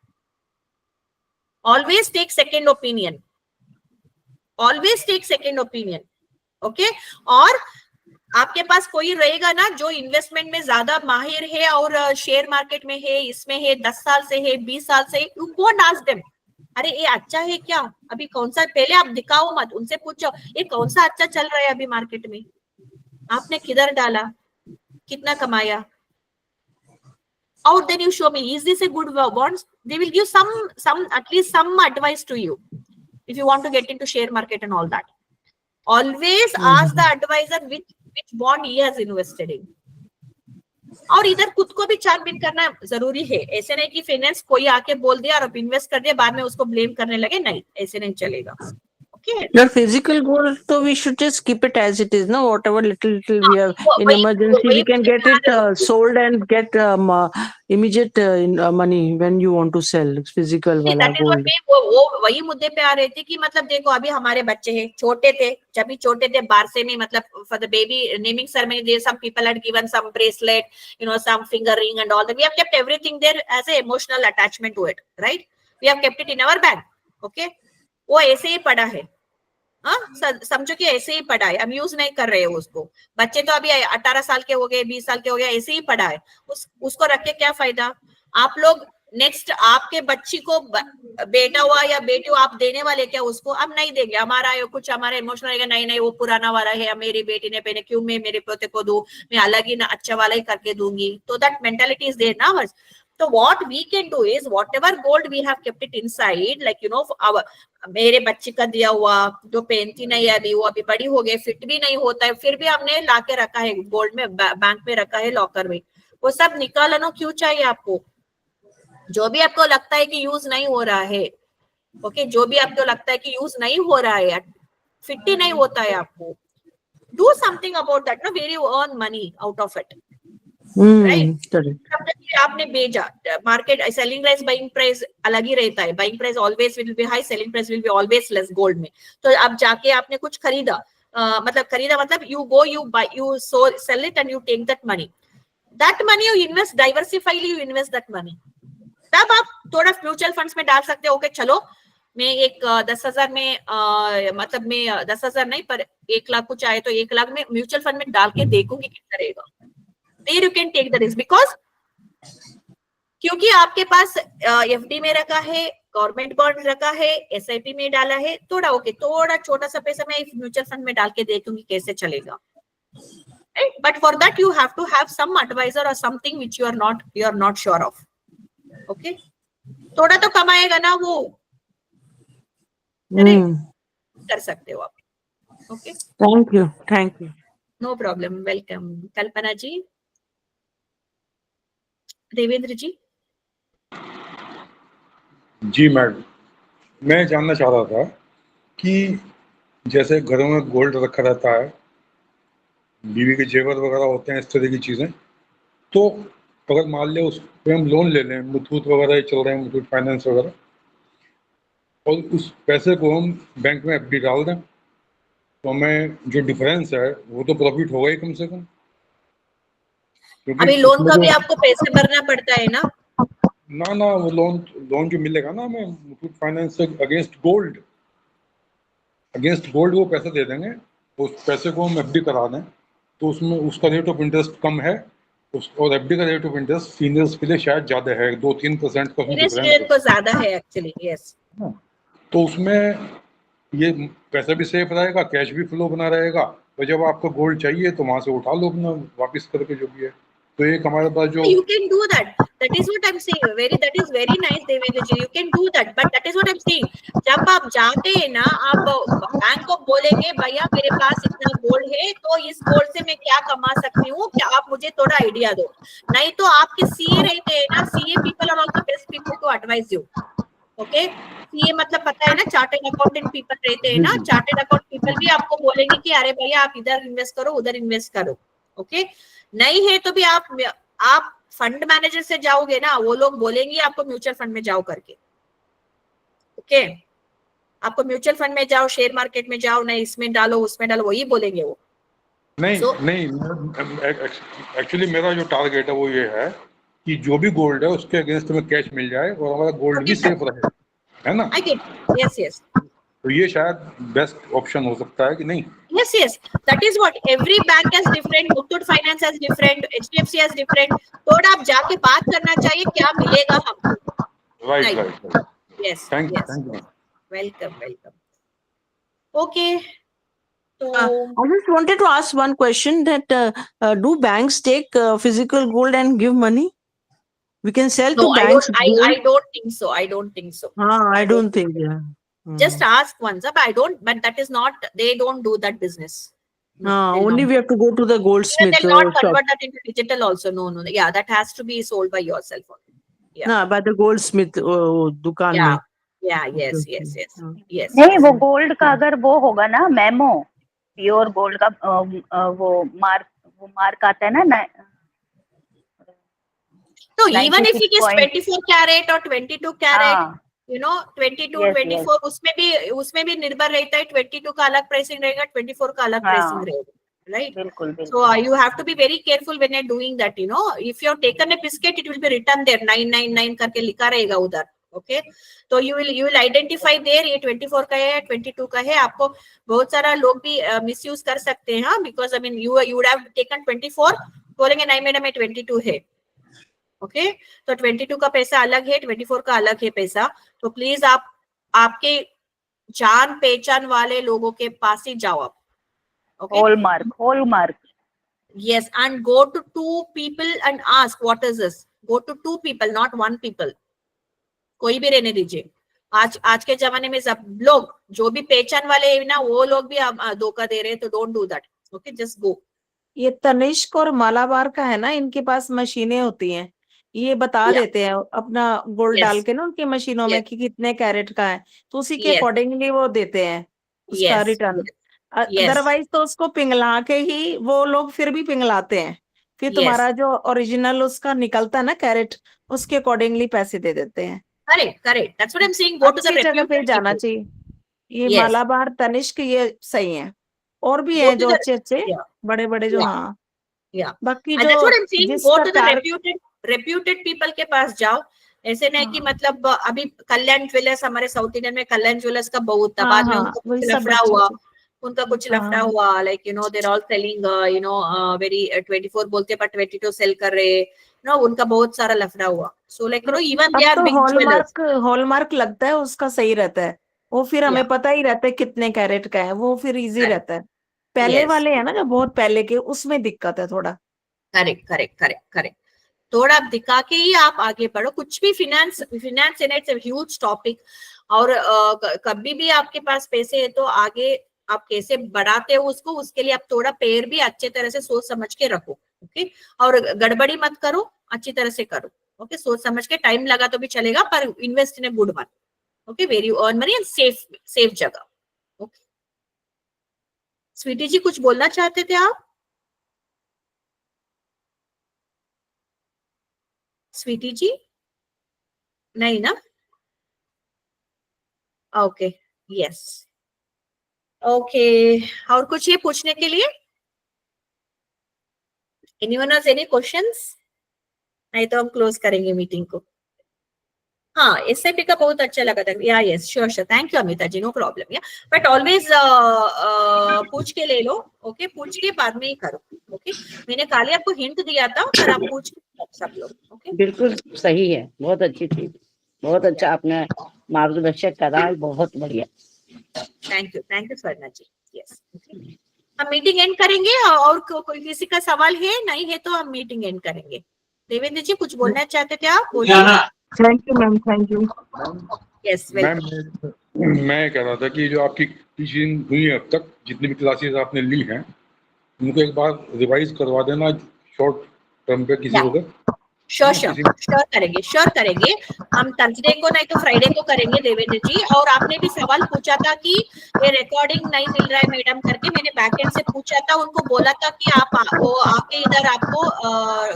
Always take second opinion, always take second opinion, okay? और आपके पास कोई रहेगा ना जो इन्वेस्टमेंट में ज्यादा माहिर है और शेयर मार्केट में है, इसमें है, 10 साल से है, 20 साल से, you go and ask them, अरे ये अच्छा है क्या, अभी कौन सा, पहले आप दिखाओ मत, उनसे पूछो ये कौन सा अच्छा चल रहा है अभी मार्केट में, आपने किधर डाला, कितना कमाया, और then you show me, is this a good bonds? They will give some at least some advice to you if you want to get into share market and all that. Always ask the advisor which bond he has invested in. और इधर खुद को भी छानबीन करना जरूरी है, ऐसे नहीं कि फाइनेंस कोई आके बोल दिया और अब इन्वेस्ट कर दिया, बाद में उसको ब्लेम करने लगे, नहीं, ऐसे नहीं चलेगा। Okay. Your physical gold, so we should just keep it as it is, no? Whatever little we have in emergency, we can get it sold and get immediate money when you want to sell physical वाला gold. वो वही मुद्दे पे आ रहे थे कि मतलब देखो अभी हमारे बच्चे हैं, छोटे थे, जब भी छोटे थे, बारसे में, मतलब for the baby naming ceremony, there some people had given some bracelet, you know, some finger ring and all that. We have kept everything there as a emotional attachment to it, right? We have kept it in our bag, okay? वो ऐसे ही पड़ा है, हाँ, समझो कि ऐसे ही पड़ा है, हम यूज नहीं कर रहे हैं उसको। बच्चे तो अभी 18 साल के हो गए, 20 साल के हो गए, ऐसे ही पड़ा है, उसको रख के क्या फायदा? आप लोग नेक्स्ट आपके बच्ची को बेटा हुआ या बेटी हुआ आप देने वाले क्या उसको? अब नहीं देंगे, हमारा कुछ हमारा इमोशनल रहेगा, नहीं नहीं वो पुराना वाला है, मेरी बेटी ने पहने, क्यों मैं मेरे पोते को दूं, मैं अलग ही ना अच्छा वाला ही करके दूंगी, तो दैट मेंटालिटी इज देयर ना। So what we can do is whatever gold we have kept it inside, like you know, मेरे बच्चे का दिया हुआ जो पहनती नहीं है अभी, वो अभी बड़ी हो गई, फिट भी नहीं होता है, फिर भी हमने लाके रखा है गोल्ड में, बैंक में रखा है, लॉकर में, वो सब निकालना क्यों चाहिए आपको? जो भी आपको लगता है कि यूज नहीं हो रहा है, ओके, जो भी आपको लगता है कि यूज नहीं हो रहा है, फिट ही नहीं होता है आपको, do something about that, no, where you earn money out of it. Right? आपने भेजा market, selling price buying price अलग ही रहता है, buying price always will be high, selling price will be always less gold में। तो अब जाके आपने कुछ खरीदा, मतलब you go, you buy, you sell it and you take that money you invest, diversifiedly you invest that money, तब आप थोड़ा म्यूचुअल फंड्स में डाल सकते हो, ओके चलो मैं एक 10,000 में मतलब मैं 10,000 नहीं पर 1 लाख कुछ आए तो 1 लाख में म्यूचुअल फंड में डाल के देखूंगी कितना रहेगा। There you can take the risk because क्योंकि आपके पास एफडी में रखा है, गवर्नमेंट बॉन्ड रखा है, एसआईपी में डाला है, थोड़ा ओके, थोड़ा छोटा सा पैसा मैं म्यूचुअल फंड में डाल के देखूंगी कैसे चलेगा। But for that you have to have some advisor और something which you are not sure of. Okay, थोड़ा तो कमाएगा ना वो, कर सकते हो आप। Okay, thank you. No problem, welcome. Kalpana ji, Devendra ji. जी मैडम, मैं जानना चाह रहा था कि जैसे घरों में गोल्ड रखा रहता है, बीवी के जेवर वगैरह होते हैं, इस तरह की चीजें, तो अगर मान ले उस पे हम लोन ले लें, मुथूट वगैरह चल रहे हैं, मुथूट फाइनेंस वगैरह, और उस पैसे को हम बैंक में एफडी डाल दें, तो हमें जो डिफरेंस है वो तो प्रॉफिट होगा ही कम से कम। अभी लोन का भी आपको पैसे भरना पड़ता है ना? ना वो लोन जो मिलेगा ना हमें मुथूट फाइनेंस से अगेंस्ट गोल्ड वो पैसे दे देंगे, उस पैसे को हम एफडी करा दें तो उसमें उसका रेट ऑफ इंटरेस्ट कम है, और एफडी का रेट ऑफ इंटरेस्ट सीनियर्स के लिए शायद ज्यादा है, 2-3% का डिफरेंस को ज्यादा है एक्चुअली। यस, तो उसमें ये पैसा भी सेफ रहेगा, कैश भी फ्लो बना रहेगा, और जब आपको गोल्ड चाहिए तो वहां से उठा लो अपना वापस करके जो भी है। तो एक हमारे पास जो you can do that, that is what I'm saying, that is very nice Devendra ji, you can do that, but that is what I'm saying, जब आप जाते हैं ना, आप बैंक को बोलेंगे भैया मेरे पास इतना गोल्ड है तो इस गोल्ड से मैं क्या कमा सकती हूँ, क्या आप मुझे थोड़ा आइडिया दो। नहीं तो आपके सीए रहते हैं ना, CA people are also best people to advise you. Okay, CA मतलब पता है ना, चार्टर्ड अकाउंटेंट पीपल रहते हैं ना, चार्टर्ड अकाउंट पीपल भी आपको बोलेंगे कि अरे भैया आप इधर इन्वेस्ट करो, उधर इन्वेस्ट करो। ओके, नहीं है तो भी आप फंड मैनेजर से जाओगे ना, वो लोग बोलेंगे आपको म्यूचुअल फंड में जाओ करके। ओके, आपको म्यूचुअल फंड में जाओ, शेयर मार्केट में जाओ, नहीं इसमें डालो उसमें डालो, वही बोलेंगे वो। नहीं एक्चुअली मेरा जो टारगेट है वो ये है कि जो भी गोल्ड है उसके अगेंस्ट में कैश मिल जाए और हमारा गोल्ड भी सेफ रहे, है ना? यस, तो ये शायद बेस्ट ऑप्शन हो सकता है कि नहीं? Yes, that is what every bank has different, Muthoot Finance has different, HDFC has different, थोड़ा आप जाके बात करना चाहिए क्या मिलेगा हमको। Right, yes, thank you, welcome. Okay, तो I just wanted to ask one question that do banks take physical gold and give money? We can sell to banks. I don't think so. I don't think. Yeah. Just ask once, but that is not, they don't do that business. Only we have to go to the goldsmith. They'll not convert that into digital also. No. Yeah, that has to be sold by yourself only. Yeah. By the goldsmith दुकान में. Yeah, yes. नहीं, वो gold का अगर वो होगा ना memo, pure gold का वो मार्क आता है ना। No, even if it is 24 carat or 22 carat, 22, 24, उसमें भी निर्भर रहता है, 22 का अलग प्राइसिंग रहेगा, 24 का अलग प्राइसिंग रहेगा, right? बिल्कुल। So you have to be very careful when you're doing that, if you have taken a biscuit, it will be written there 999 करके लिखा रहेगा उधर। ओके, तो you will identify there ये 24 का है, 22 का है। आपको बहुत सारा लोग भी मिसयूज कर सकते हैं, because I mean you would have taken 24, बोलेंगे नहीं मैडम ये 22 है। ओके, तो 22 का पैसा अलग है, 24 का अलग है पैसा। तो प्लीज आप आपके जान पहचान वाले लोगों के पास ही जाओ आप। Okay, hallmark. Yes, and go to 2 people and ask what is this. Go to 2 people, not 1 people. कोई भी रहने दीजिए। आज के जमाने में सब लोग जो भी पहचान वाले है ना, वो लोग भी धोखा दे रहे हैं, तो don't do that. Okay, just go. ये तनिष्क और मालाबार का है ना, इनके पास मशीनें होती हैं, ये बता देते हैं अपना गोल्ड डाल के ना उनकी मशीनों में कि कितने कैरेट का है, तो उसी के अकॉर्डिंगली वो देते हैं उसका रिटर्न। अदरवाइज तो उसको पिघला के ही वो लोग फिर भी पिघलाते हैं, फिर तुम्हारा जो ओरिजिनल उसका निकलता है ना कैरेट, उसके अकॉर्डिंगली पैसे दे देते हैं। Correct, that's what I am saying, go to the जगह पे जाना चाहिए। ये मालाबार, तनिष्क, ये सही है, और भी है जो अच्छे बड़े जो। बाकी जो reputed people के पास जाओ, ऐसे नहीं कि मतलब अभी कल्याण ज्वेलर्स, हमारे साउथ इंडियन में कल्याण ज्वेलर्स का बहुत था, हाँ, बाद में हाँ, उनका वही कुछ सब लफड़ा बच्चे हुआ, थे। उनका कुछ हाँ। लफड़ा हुआ, like you no there all selling you know very 24 बोलते पर 22 सेल कर रहे, नो उनका बहुत सारा लफड़ा हुआ। So like you no even they अब आर तो बिग ज्वेलर्स। हॉलमार्क लगता है, उसका सही रहता है, वो फिर या हमें पता ही रहता है कितने कैरेट का है, वो फिर इजी करेक्ट, रहता है। पहले यस, वाले है ना जो बहुत पहले के, उसमें दिक्कत है थोड़ा। Correct correct correct correct. थोड़ा आप दिखा के ही आप आगे बढ़ो, कुछ भी finance finance in its huge topic. और कभी भी आपके पास पैसे है तो आगे आप कैसे बढ़ाते हो उसको, उसके लिए आप थोड़ा पैर भी अच्छे तरह से सोच समझ के रखो, ओके। और गड़बड़ी मत करो, अच्छी तरह से करो, ओके। सोच समझ के, टाइम लगा तो भी चलेगा पर invest in a good one, okay, where you earn money and safe safe जगह, ओके। स्वीटी जी कुछ बोलना चाहते थे आप? स्वीटी जी नहीं ना? Okay, yes, okay. और कुछ ये पूछने के लिए? Anyone has any questions? नहीं तो हम क्लोज करेंगे मीटिंग को। हाँ, एसआईपी का बहुत अच्छा लगा था, yeah yes, sure sure, thank you Amita ji, no problem, yeah but always पूछ के ले लो, ओके, पूछ के बाद में ही करो, ओके। मैंने खाली आपको हिंट दिया था, पर आप पूछ के करो सब लोग, ओके। बिल्कुल सही है, बहुत अच्छी थी, बहुत अच्छा आपने मार्गदर्शन करा है, बहुत बढ़िया। Thank you Swarna ji, yes, okay. हम मीटिंग एंड करेंगे, और कोई किसी का सवाल है? नहीं है तो हम मीटिंग एंड करेंगे। देवेंद्र जी कुछ बोलना चाहते थे आप? बोलिए। Thank you ma'am, thank you. Yes, ma'am welcome. मैं कह रहा था कि जो आपकी टीचिंग हुई है अब तक, जितनी भी क्लासेस आपने ली हैं, उनको एक बार रिवाइज करवा देना शॉर्ट टर्म पे किसी वक्त। श्योर करेंगे। हम थर्सडे को नहीं तो फ्राइडे को करेंगे देवेंद्र जी। और आपने भी सवाल पूछा था कि ये रिकॉर्डिंग नहीं मिल रहा है मैडम करके, मैंने बैकएंड से पूछा था, उनको बोला था कि आप वो आके इधर आपको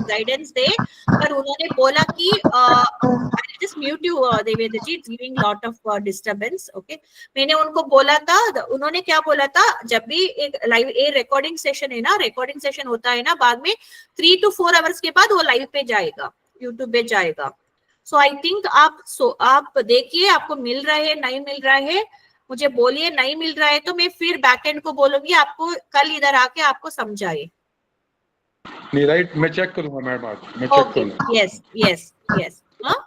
गाइडेंस दे, पर उन्होंने बोला कि just mute you Devendra ji, it's giving lot of disturbance, okay। मैंने उनको बोला था, उन्होंने क्या बोला था, जब भी एक लाइव रिकॉर्डिंग सेशन है ना, रिकॉर्डिंग सेशन होता है ना, बाद में 3 to 4 आवर्स के बाद वो लाइव पे जाएगा, यूट्यूब पे जाएगा। सो आई थिंक आप देखिए आपको मिल रहा है नहीं मिल रहा है, मुझे बोलिए। नहीं मिल रहा है तो मैं फिर बैकएंड को बोलूंगी आपको कल इधर आके आपको समझाए। नहीं, राइट, मैं चेक करूंगा मैम, आज मैं चेक ओके, करूंगा। यस, हाँ,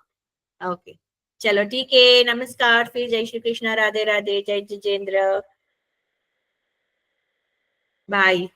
ओके, चलो ठीक है, नमस्कार फिर। जय श्री कृष्णा, राधे राधे, जय जितेंद्र, बाय।